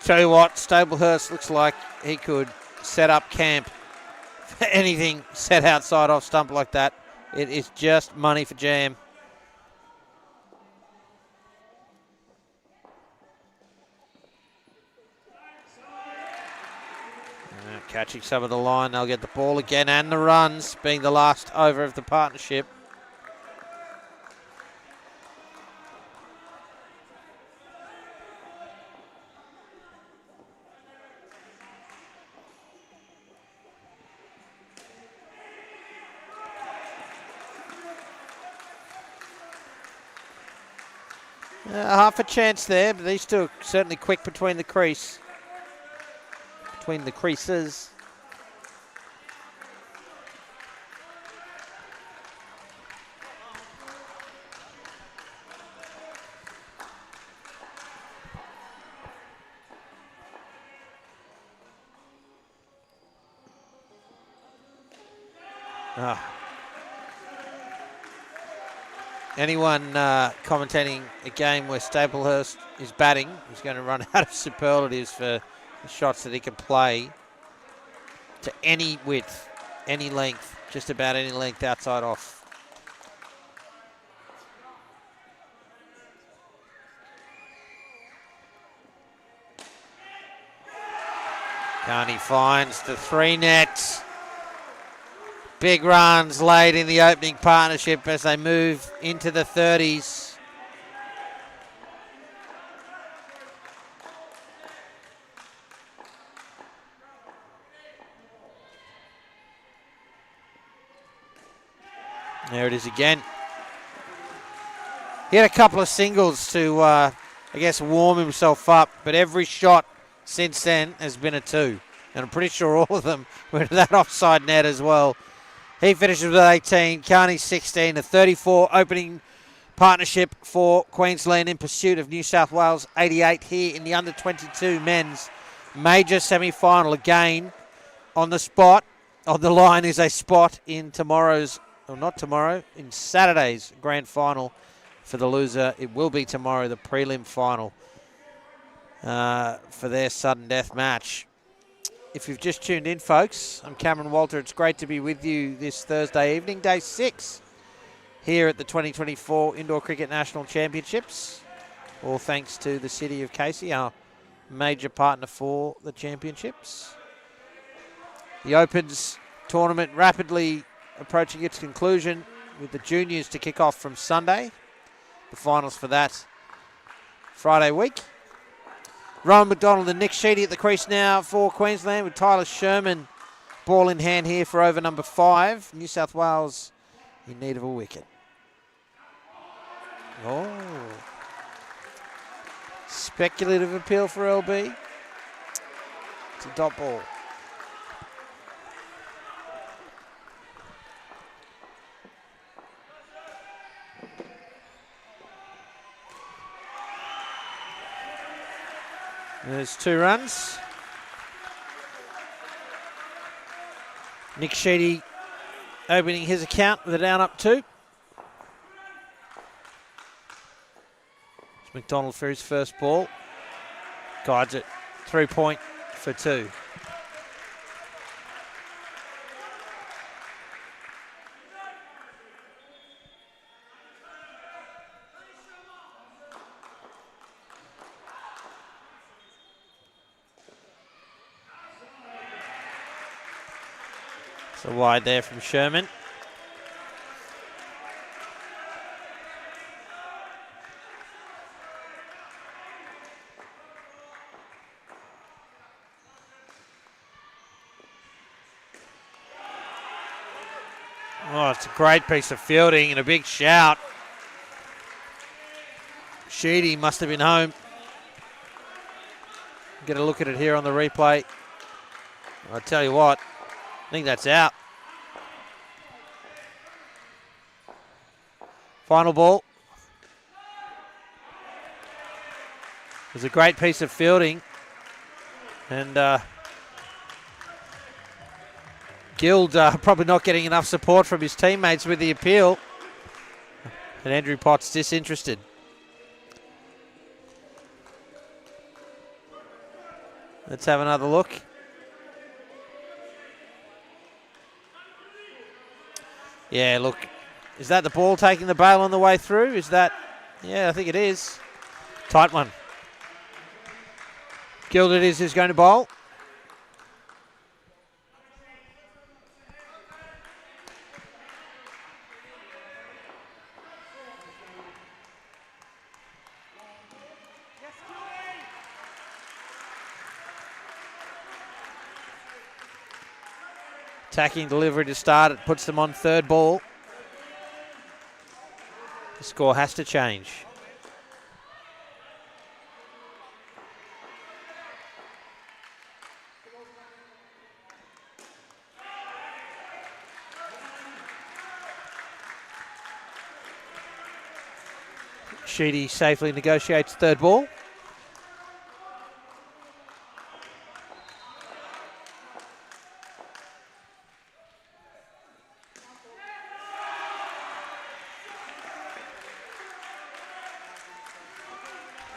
Tell you what, Stablehurst looks like he could set up camp for anything set outside off stump like that. It is just money for jam. Catching some of the line, they'll get the ball again and the runs, being the last over of the partnership. Half a chance there, but these two are certainly quick between the creases. Anyone commentating a game where Stablehurst is batting is going to run out of superlatives for the shots that he can play to any width, any length, just about any length outside off. Carney finds the 3 net. Big runs late in the opening partnership as they move into the 30s. There it is again. He had a couple of singles to I guess, warm himself up. But every shot since then has been a 2. And I'm pretty sure all of them were to that offside net as well. He finishes with 18, Carney 16, a 34 opening partnership for Queensland in pursuit of New South Wales 88 here in the under-22 men's major semi-final. Again, on the spot, on the line is a spot in tomorrow's, or not tomorrow, in Saturday's grand final. For the loser, it will be tomorrow, the prelim final for their sudden death match. If you've just tuned in, folks, I'm Cameron Walter. It's great to be with you this Thursday evening, day 6, here at the 2024 Indoor Cricket National Championships. All thanks to the City of Casey, our major partner for the championships. The Opens tournament rapidly approaching its conclusion with the juniors to kick off from Sunday. The finals for that Friday week. Rowan McDonald and Nick Sheedy at the crease now for Queensland, with Tyler Sherman ball in hand here for over number 5. New South Wales in need of a wicket. Oh. Speculative appeal for LB. It's a dot ball. There's 2 runs. Nick Sheedy opening his account with a down up 2. It's McDonald for his first ball. Guides it. 3 point for 2. So wide there from Sherman. Oh, it's a great piece of fielding and a big shout. Sheedy must have been home. Get a look at it here on the replay. I'll tell you what, I think that's out. Final ball. It was a great piece of fielding. And Guild probably not getting enough support from his teammates with the appeal. And Andrew Potts disinterested. Let's have another look. Yeah, look, is that the ball taking the bail on the way through? Is that, yeah, I think it is. Tight one. Guild it is who's going to bowl. Attacking delivery to start. It puts them on third ball. The score has to change. Sheedy safely negotiates third ball.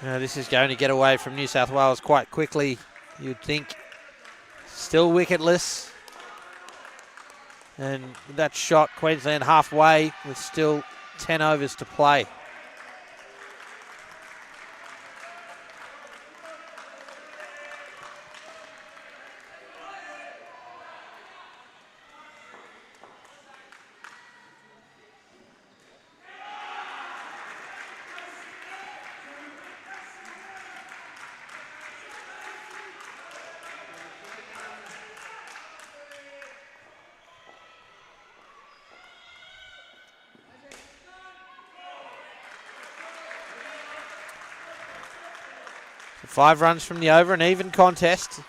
This is going to get away from New South Wales quite quickly, you'd think. Still wicketless. And with that shot, Queensland halfway with still 10 overs to play. So 5 runs from the over, an even contest.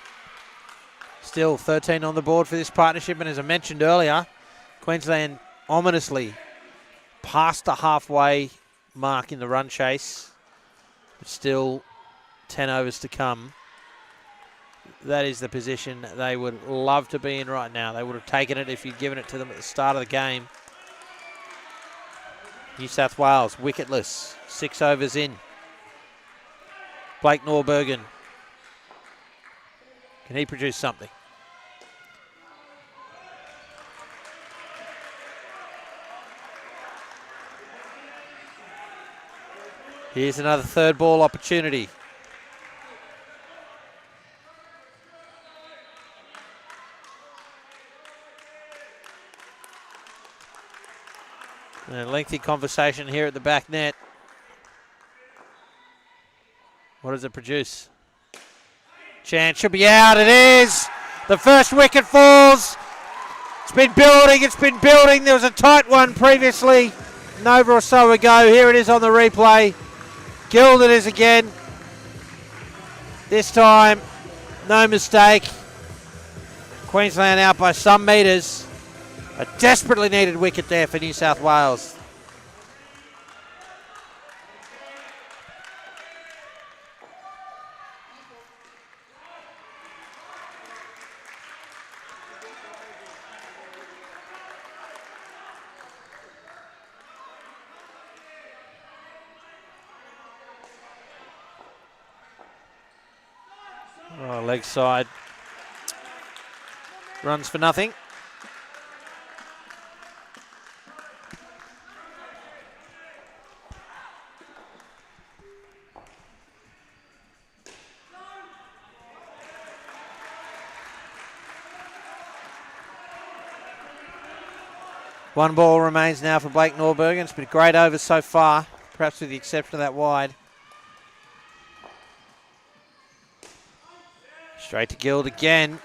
Still 13 on the board for this partnership, and as I mentioned earlier, Queensland ominously past the halfway mark in the run chase, but still 10 overs to come. That is the position they would love to be in right now. They would have taken it if you'd given it to them at the start of the game. New South Wales wicketless, 6 overs in. Blake Norbergen, can he produce something? Here's another third ball opportunity. And a lengthy conversation here at the back net. What does it produce? Chance should be out. It is. The first wicket falls. It's been building. It's been building. There was a tight one previously, an over or so ago. Here it is on the replay. Gilded is again. This time, no mistake. Queensland out by some metres. A desperately needed wicket there for New South Wales. Oh, leg side. Runs for nothing. One ball remains now for Blake Norbergen. It's been a great over so far, perhaps with the exception of that wide. Straight to Gild again.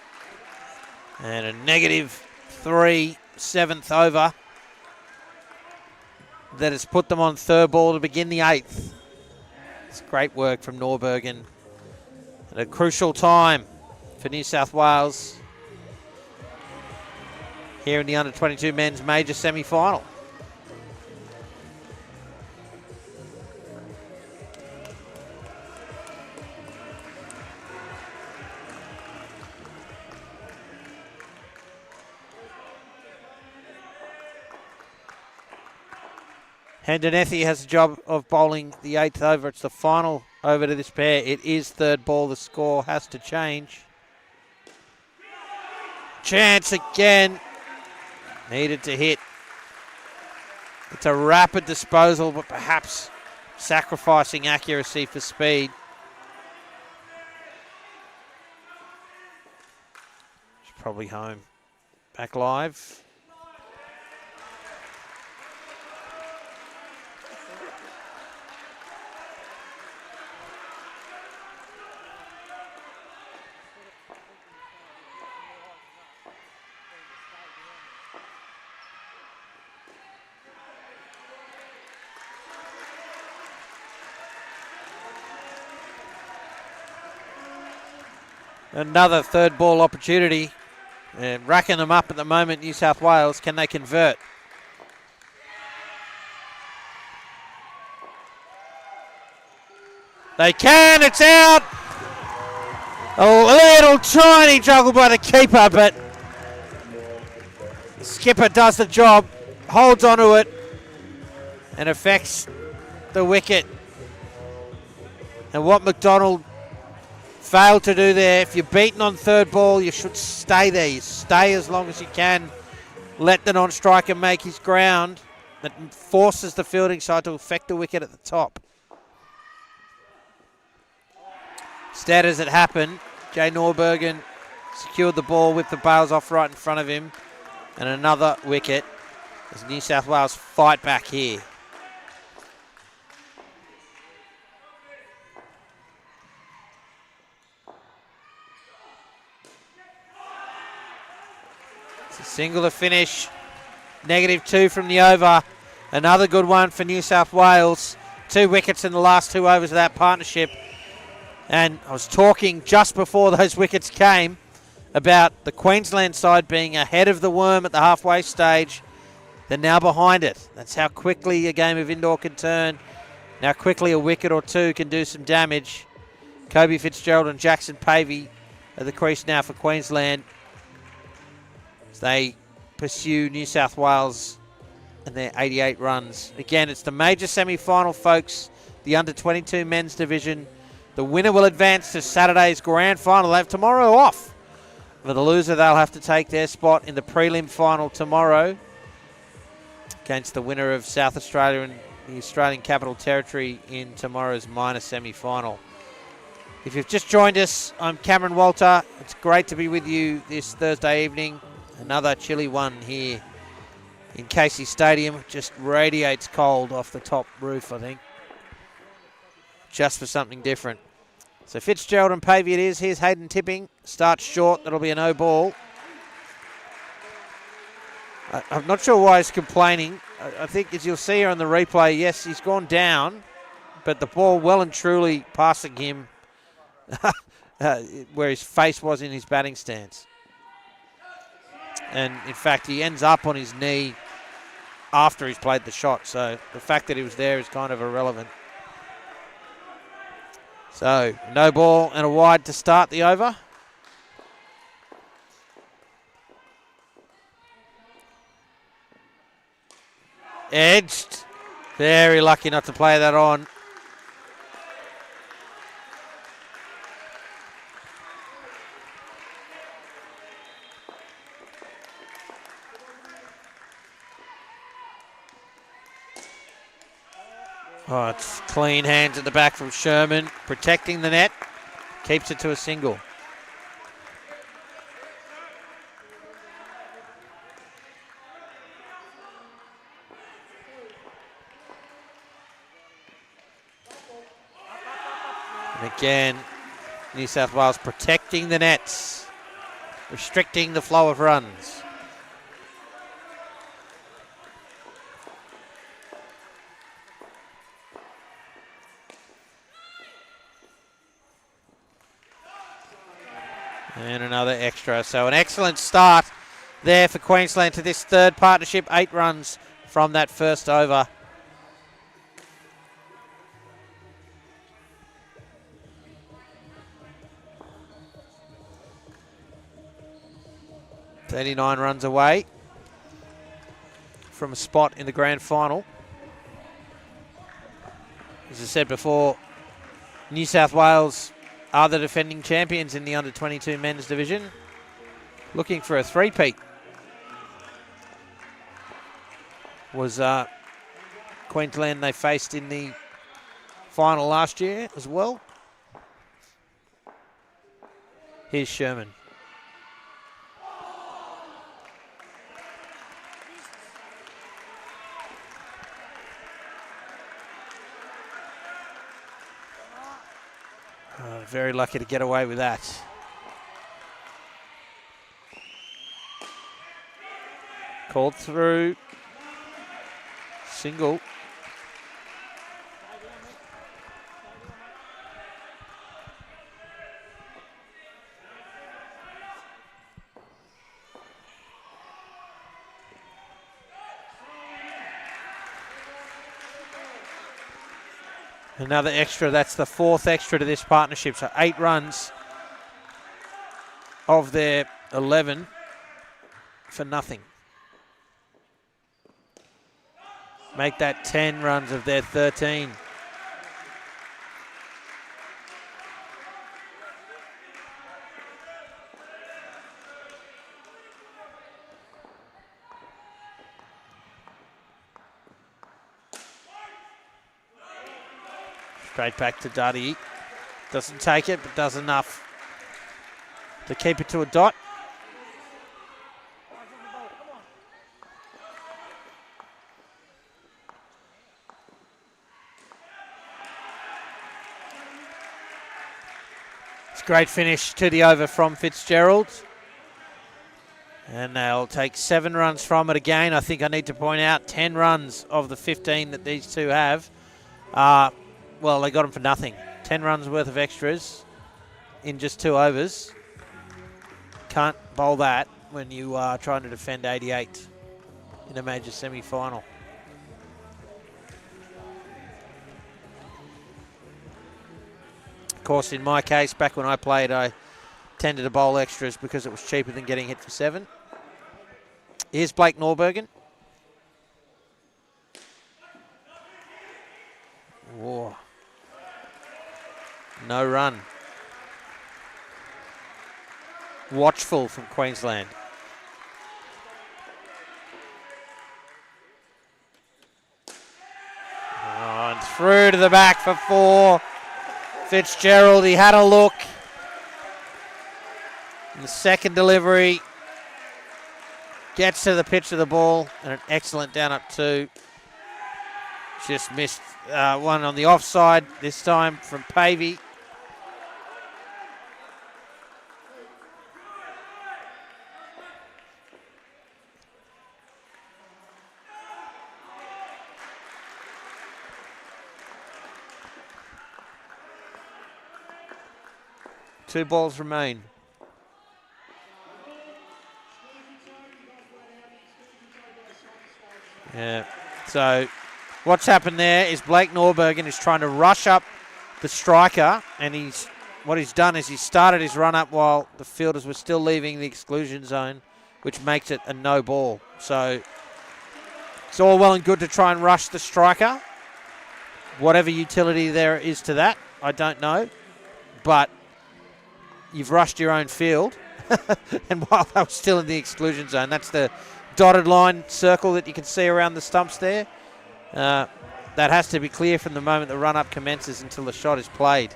And a -3, 7th over. That has put them on third ball to begin the 8th. It's great work from Norbergen at a crucial time for New South Wales here in the under-22 men's major semi-final. Hendenethi has the job of bowling the 8th over. It's the final over to this pair. It is third ball. The score has to change. Chance again. Needed to hit. It's a rapid disposal, but perhaps sacrificing accuracy for speed. It's probably home. Back live. Another third ball opportunity. And racking them up at the moment, New South Wales. Can they convert? They can. It's out. A little tiny juggle by the keeper, but the skipper does the job. Holds onto it and affects the wicket. And what McDonald failed to do there, if you're beaten on third ball, you should stay there. You stay as long as you can. Let the non-striker make his ground. That forces the fielding side to affect the wicket at the top. Instead, as it happened, Jay Norbergen secured the ball, whipped the bails off right in front of him. And another wicket as New South Wales fight back here. Single to finish. -2 from the over. Another good one for New South Wales. 2 wickets in the last 2 overs of that partnership. And I was talking just before those wickets came about the Queensland side being ahead of the worm at the halfway stage. They're now behind it. That's how quickly a game of indoor can turn. How quickly a wicket or two can do some damage. Kobe Fitzgerald and Jackson Pavey at the crease now for Queensland as they pursue New South Wales and their 88 runs. Again, it's the major semi-final, folks. The under-22 men's division. The winner will advance to Saturday's grand final. They have tomorrow off. For the loser, they'll have to take their spot in the prelim final tomorrow against the winner of South Australia and the Australian Capital Territory in tomorrow's minor semi-final. If you've just joined us, I'm Cameron Walter. It's great to be with you this Thursday evening. Another chilly one here in Casey Stadium. Just radiates cold off the top roof, I think. Just for something different. So Fitzgerald and Pavey it is. Here's Hayden tipping. Starts short. That'll be a no ball. I'm not sure why he's complaining. I think as you'll see here on the replay, yes, he's gone down, but the ball well and truly passing him where his face was in his batting stance. And in fact, he ends up on his knee after he's played the shot. So the fact that he was there is kind of irrelevant. So no ball and a wide to start the over. Edged. Very lucky not to play that on. Oh, it's clean hands at the back from Sherman, protecting the net, keeps it to a single. And again, New South Wales protecting the nets, restricting the flow of runs. And another extra. So an excellent start there for Queensland to this third partnership. 8 runs from that first over. $39 runs away from a spot in the grand final. As I said before, New South Wales are the defending champions in the under-22 men's division, looking for a three-peat. Was Queensland they faced in the final last year as well. Here's Sherman. Very lucky to get away with that. Called through. Single. Another extra, that's the 4th extra to this partnership. So 8 runs of their 11 for nothing. Make that 10 runs of their 13. Straight back to Duddy. Doesn't take it, but does enough to keep it to a dot. It's a great finish to the over from Fitzgerald. And they'll take 7 runs from it again. I think I need to point out 10 runs of the 15 that these two have. Well, they got them for nothing. 10 runs worth of extras in just 2 overs. Can't bowl that when you are trying to defend 88 in a major semi-final. Of course, in my case, back when I played, I tended to bowl extras because it was cheaper than getting hit for 7. Here's Blake Norbergen. Whoa. No run. Watchful from Queensland. Oh, and through to the back for 4. Fitzgerald, he had a look. And the second delivery gets to the pitch of the ball, and an excellent down up 2. Just missed one on the offside, this time from Pavey. Two balls remain. Yeah, so what's happened there is Blake Norbergen is trying to rush up the striker, and what he's done is he started his run up while the fielders were still leaving the exclusion zone, which makes it a no ball. So it's all well and good to try and rush the striker. Whatever utility there is to that, I don't know. But you've rushed your own field, and while they were still in the exclusion zone, that's the dotted line circle that you can see around the stumps there. That has to be clear from the moment the run-up commences until the shot is played.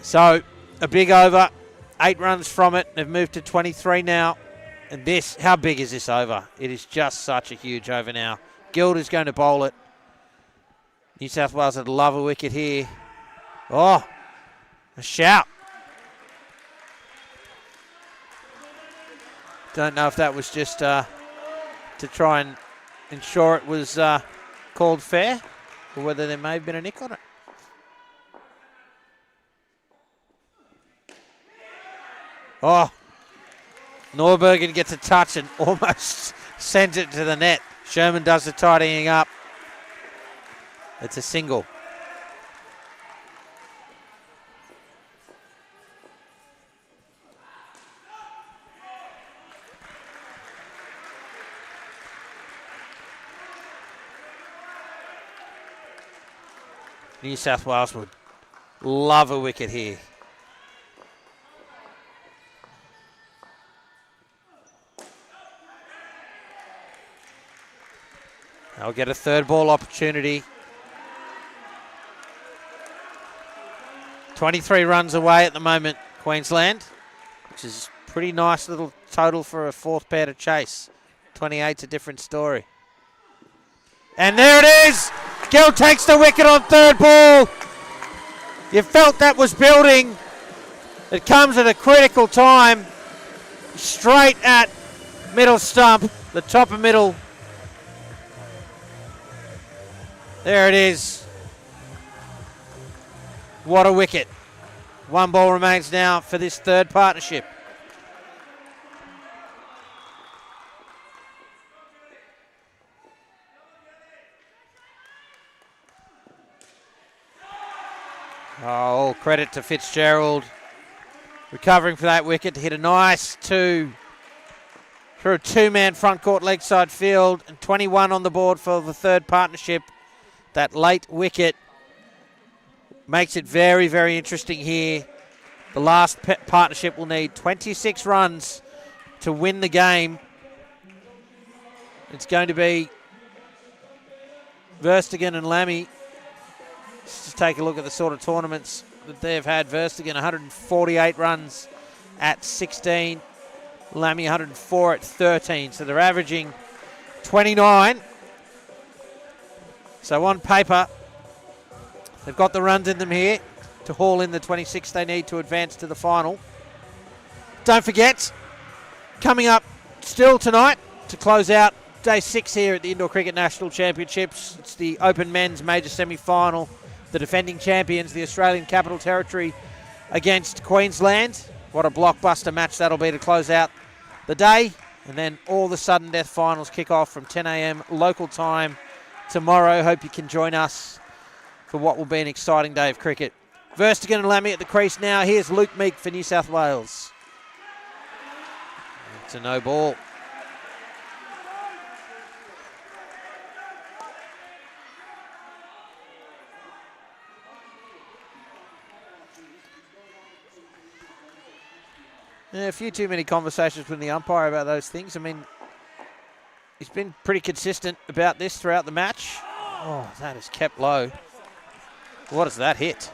So, a big over, 8 runs from it. They've moved to 23 now. And this, how big is this over? It is just such a huge over now. Guild is going to bowl it. New South Wales would love a wicket here. Oh, a shout. Don't know if that was just to try and ensure it was called fair, or whether there may have been a nick on it. Oh, Norbergen gets a touch and almost sends it to the net. Sherman does the tidying up. It's a single. New South Wales would love a wicket here. They'll get a third ball opportunity. 23 runs away at the moment, Queensland, which is pretty nice little total for a 4th pair to chase. 28's a different story. And there it is! Gill takes the wicket on 3rd ball. You felt that was building. It comes at a critical time. Straight at middle stump, the top of middle. There it is. What a wicket. 1 ball remains now for this 3rd partnership. Oh, all credit to Fitzgerald. Recovering for that wicket to hit a nice 2 through a 2-man front court leg side field, and 21 on the board for the 3rd partnership. That late wicket makes it very, very interesting here. The last partnership will need 26 runs to win the game. It's going to be Verstegen and Lammy. Let's just take a look at the sort of tournaments that they've had. Verstegen 148 runs at 16. Lammy 104 at 13. So they're averaging 29. So on paper, they've got the runs in them here to haul in the 26 they need to advance to the final. Don't forget, coming up still tonight to close out Day 6 here at the Indoor Cricket National Championships. It's the Open Men's Major Semi-Final. The defending champions, the Australian Capital Territory, against Queensland. What a blockbuster match that'll be to close out the day. And then all the sudden death finals kick off from 10 a.m. local time tomorrow. Hope you can join us for what will be an exciting day of cricket. Verstegen and Lammy at the crease now. Here's Luke Meek for New South Wales. It's a no ball. Yeah, a few too many conversations with the umpire about those things. I mean, he's been pretty consistent about this throughout the match. Oh, that is kept low. What is that hit?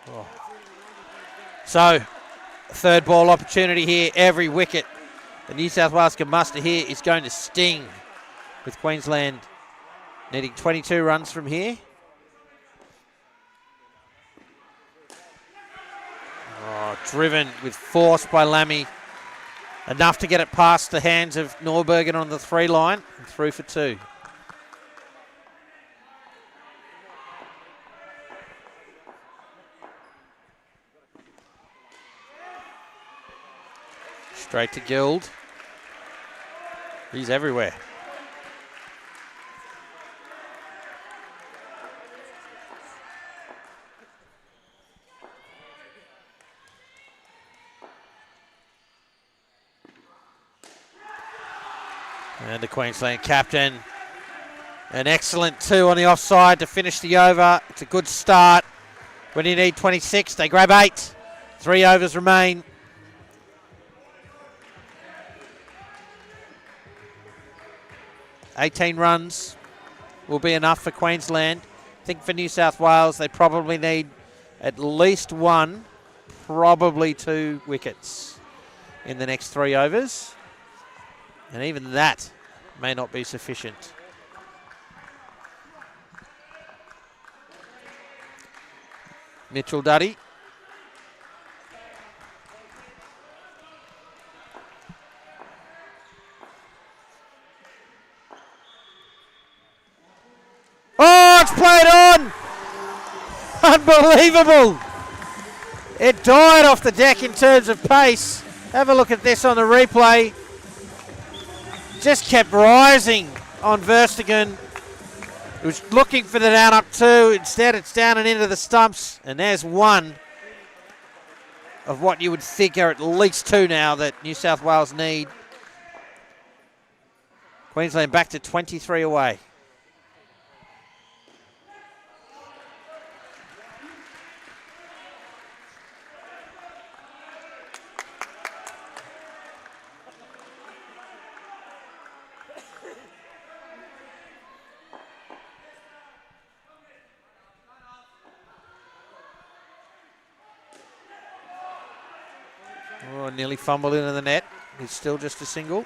Oh. So, third ball opportunity here. Every wicket the New South Wales can muster here is going to sting, with Queensland needing 22 runs from here. Oh, driven with force by Lammy. Enough to get it past the hands of Norbergen on the 3 line and through for 2. Straight to Guild. He's everywhere. And the Queensland captain. An excellent 2 on the offside to finish the over. It's a good start. When you need 26, they grab 8. 3 overs remain. 18 runs will be enough for Queensland. I think for New South Wales, they probably need at least 1, probably 2 wickets in the next 3 overs. And even that may not be sufficient. Mitchell Duddy. Oh, it's played on! Unbelievable! It died off the deck in terms of pace. Have a look at this on the replay. Just kept rising on Verstegen. It was looking for the down up 2. Instead, it's down and into the stumps. And there's 1 of what you would think are at least 2 now that New South Wales need. Queensland back to 23 away. Oh, nearly fumbled into the net. It's still just a single.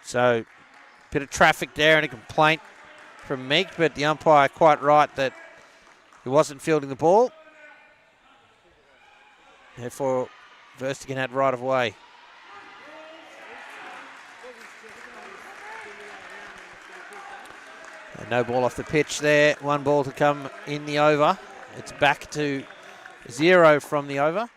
So, bit of traffic there and a complaint from Meek, but the umpire quite right that he wasn't fielding the ball. Therefore, Verstegen had right of way. And no ball off the pitch there. 1 ball to come in the over. It's back to 0 from the over.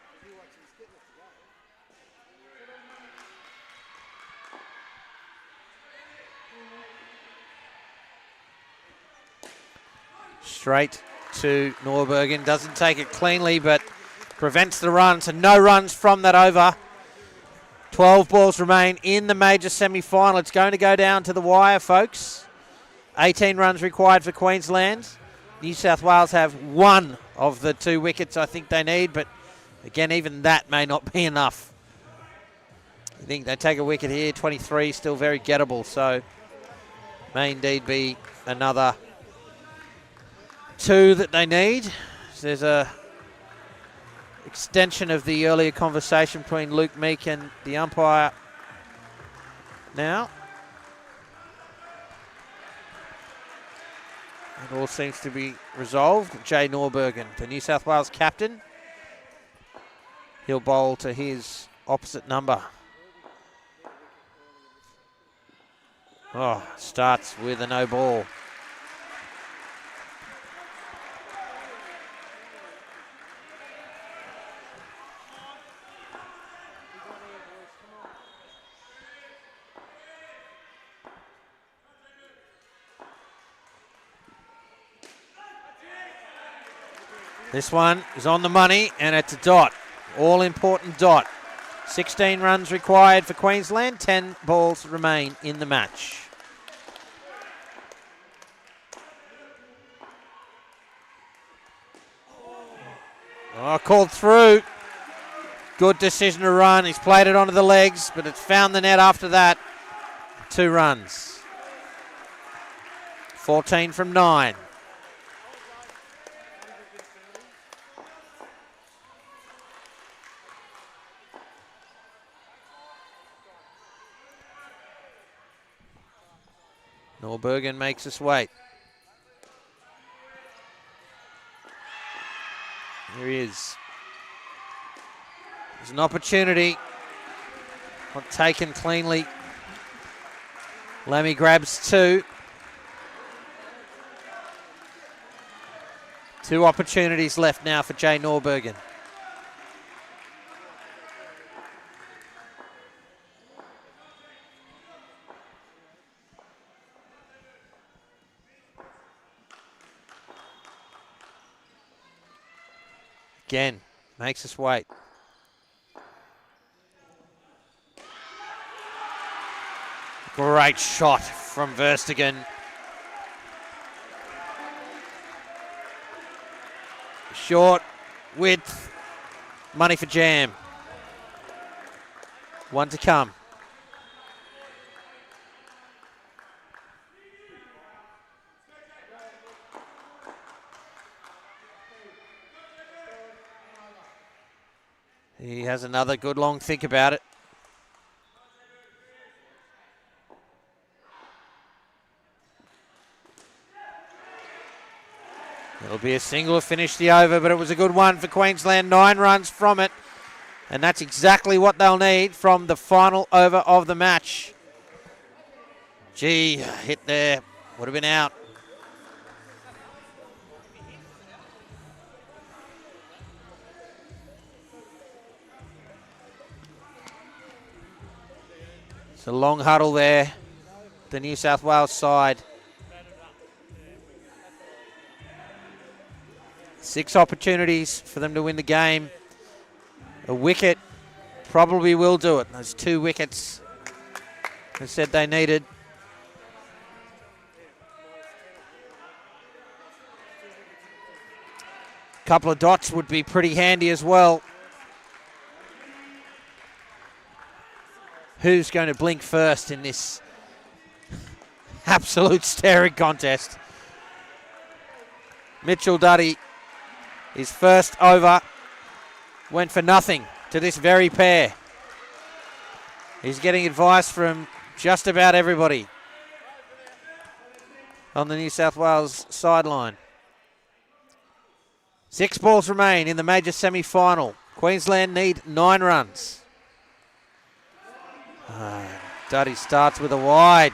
Straight to Norbergen. Doesn't take it cleanly, but prevents the run. So no runs from that over. 12 balls remain in the major semi-final. It's going to go down to the wire, folks. 18 runs required for Queensland. New South Wales have 1 of the 2 wickets I think they need, but again, even that may not be enough. I think they take a wicket here, 23, still very gettable, so may indeed be another 2 that they need. So there's a extension of the earlier conversation between Luke Meek and the umpire now. It all seems to be resolved. Jay Norbergen, the New South Wales captain. He'll bowl to his opposite number. Oh, starts with a no ball. This one is on the money, and it's a dot. All-important dot. 16 runs required for Queensland. 10 balls remain in the match. Oh, called through. Good decision to run. He's played it onto the legs, but it's found the net after that. 2 runs. 14 from 9. Norbergen makes us wait. Here he is. There's an opportunity. Not taken cleanly. Lemmy grabs 2. 2 opportunities left now for Jay Norbergen. Again, makes us wait. Great shot from Verstegen. Short, width, money for jam. 1 to come. He has another good long think about it. It'll be a single to finish the over, but it was a good one for Queensland. 9 runs from it. And that's exactly what they'll need from the final over of the match. Gee, hit there. Would have been out. It's a long huddle there, the New South Wales side. 6 opportunities for them to win the game. A wicket probably will do it. Those 2 wickets they said they needed. A couple of dots would be pretty handy as well. Who's going to blink first in this absolute staring contest? Mitchell Duddy, his first over, went for nothing to this very pair. He's getting advice from just about everybody on the New South Wales sideline. 6 balls remain in the major semi-final. Queensland need 9 runs. Duddy starts with a wide.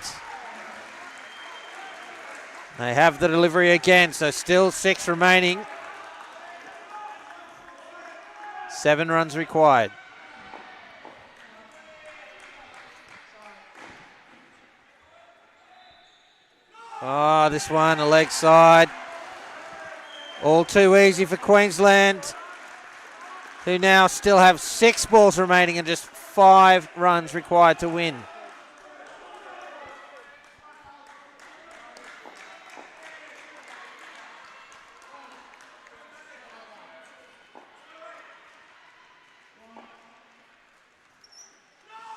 They have the delivery again, so still 6 remaining. 7 runs required. Oh, this one, a leg side. All too easy for Queensland, who now still have 6 balls remaining and just 5 runs required to win.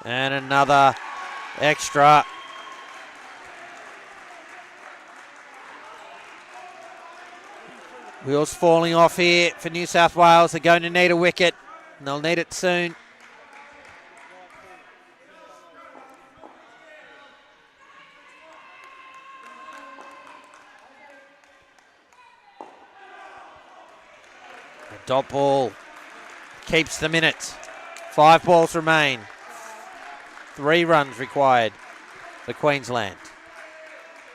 And another extra. Wheels falling off here for New South Wales. They're going to need a wicket, and they'll need it soon. The dot ball keeps them in it. 5 balls remain. 3 runs required for Queensland.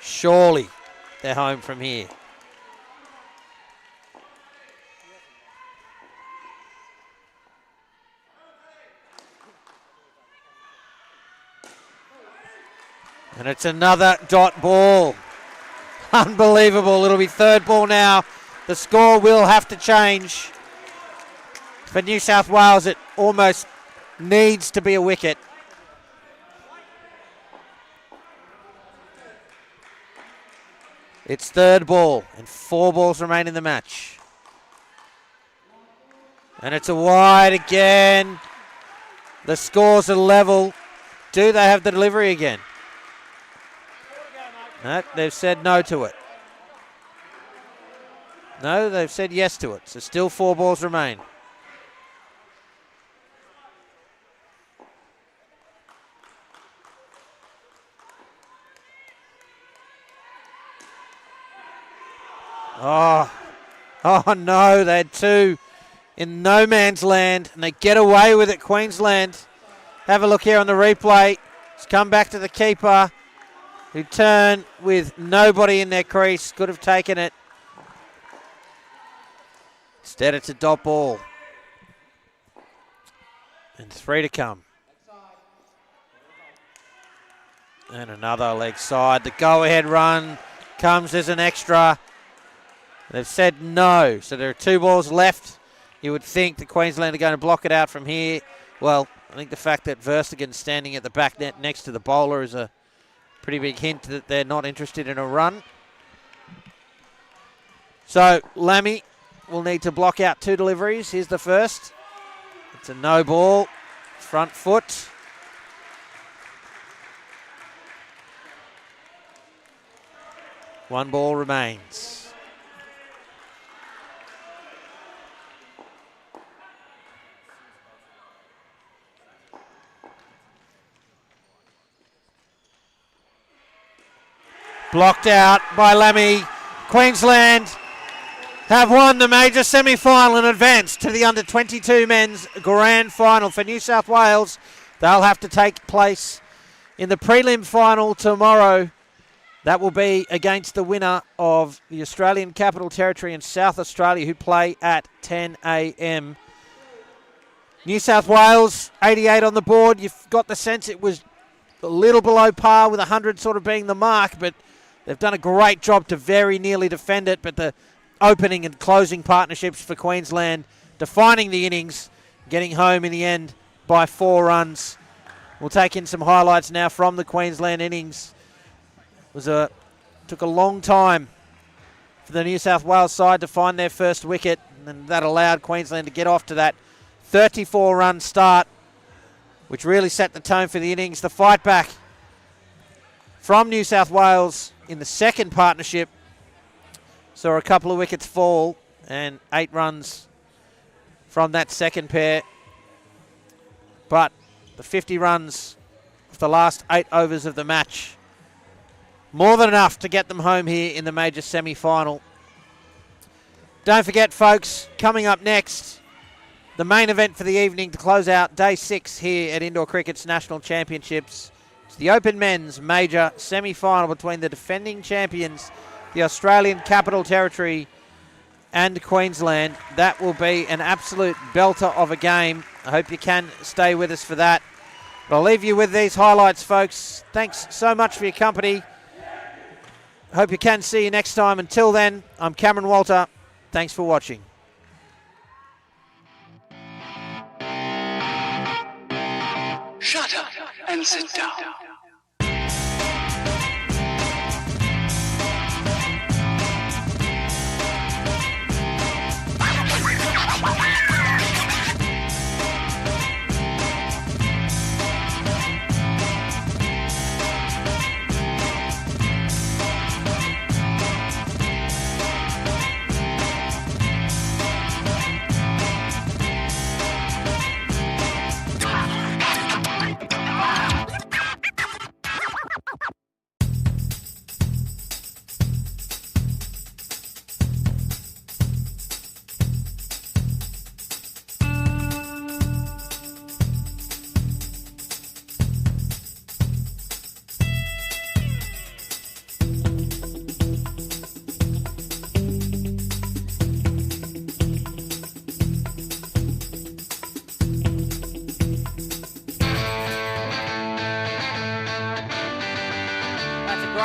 Surely they're home from here. And it's another dot ball. Unbelievable. It'll be 3rd ball now. The score will have to change. For New South Wales, it almost needs to be a wicket. It's 3rd ball and 4 balls remain in the match. And it's a wide again. The scores are level. Do they have the delivery again? No, they've said no to it. No, they've said yes to it. So still 4 balls remain. Oh no, they had 2 in no man's land and they get away with it, Queensland. Have a look here on the replay. It's come back to the keeper, who turned with nobody in their crease. Could have taken it. Instead, it's a dot ball. And 3 to come. And another leg side. The go-ahead run comes as an extra. They've said no. So there are 2 balls left. You would think the Queensland are going to block it out from here. Well, I think the fact that Verstegen standing at the back net next to the bowler is a pretty big hint that they're not interested in a run. So Lammy will need to block out 2 deliveries. Here's the first. It's a no ball. Front foot. One ball remains. Blocked out by Lammy. Queensland have won the major semi-final and advanced to the under-22 men's grand final. For New South Wales, they'll have to take place in the prelim final tomorrow. That will be against the winner of the Australian Capital Territory and South Australia, who play at 10 a.m. New South Wales, 88 on the board. You've got the sense it was a little below par, with 100 sort of being the mark, but they've done a great job to very nearly defend it. But the opening and closing partnerships for Queensland defining the innings, getting home in the end by 4 runs. We'll take in some highlights now from the Queensland innings. Took a long time for the New South Wales side to find their first wicket, and that allowed Queensland to get off to that 34-run start, which really set the tone for the innings. The fight back from New South Wales in the second partnership saw a couple of wickets fall and 8 runs from that second pair. But the 50 runs of the last 8 overs of the match, more than enough to get them home here in the major semi-final. Don't forget, folks, coming up next, the main event for the evening to close out day 6 here at Indoor Cricket's National Championships. It's the Open Men's major semi-final between the defending champions, the Australian Capital Territory and Queensland. That will be an absolute belter of a game. I hope you can stay with us for that. But I'll leave you with these highlights, folks. Thanks so much for your company. Hope you can see you next time. Until then, I'm Cameron Walter. Thanks for watching. Shut up and sit down.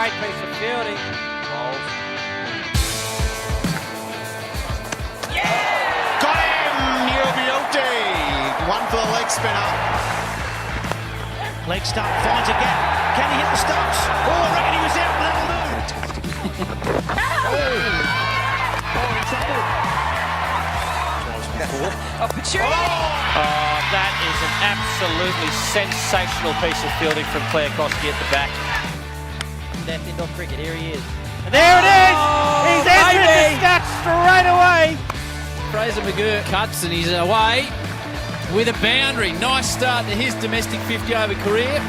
great piece of fielding. Got him! U22. One for the leg spinner. Leg stump finds a gap. Can he hit the stumps? Oh, I reckon he was out. That'll do. Oh, that is an absolutely sensational piece of fielding from Claire Koski at the back. Left indoor cricket. Here he is. And there it is! He's entered the stats straight away! Fraser McGirt cuts and he's away with a boundary. Nice start to his domestic 50 over career.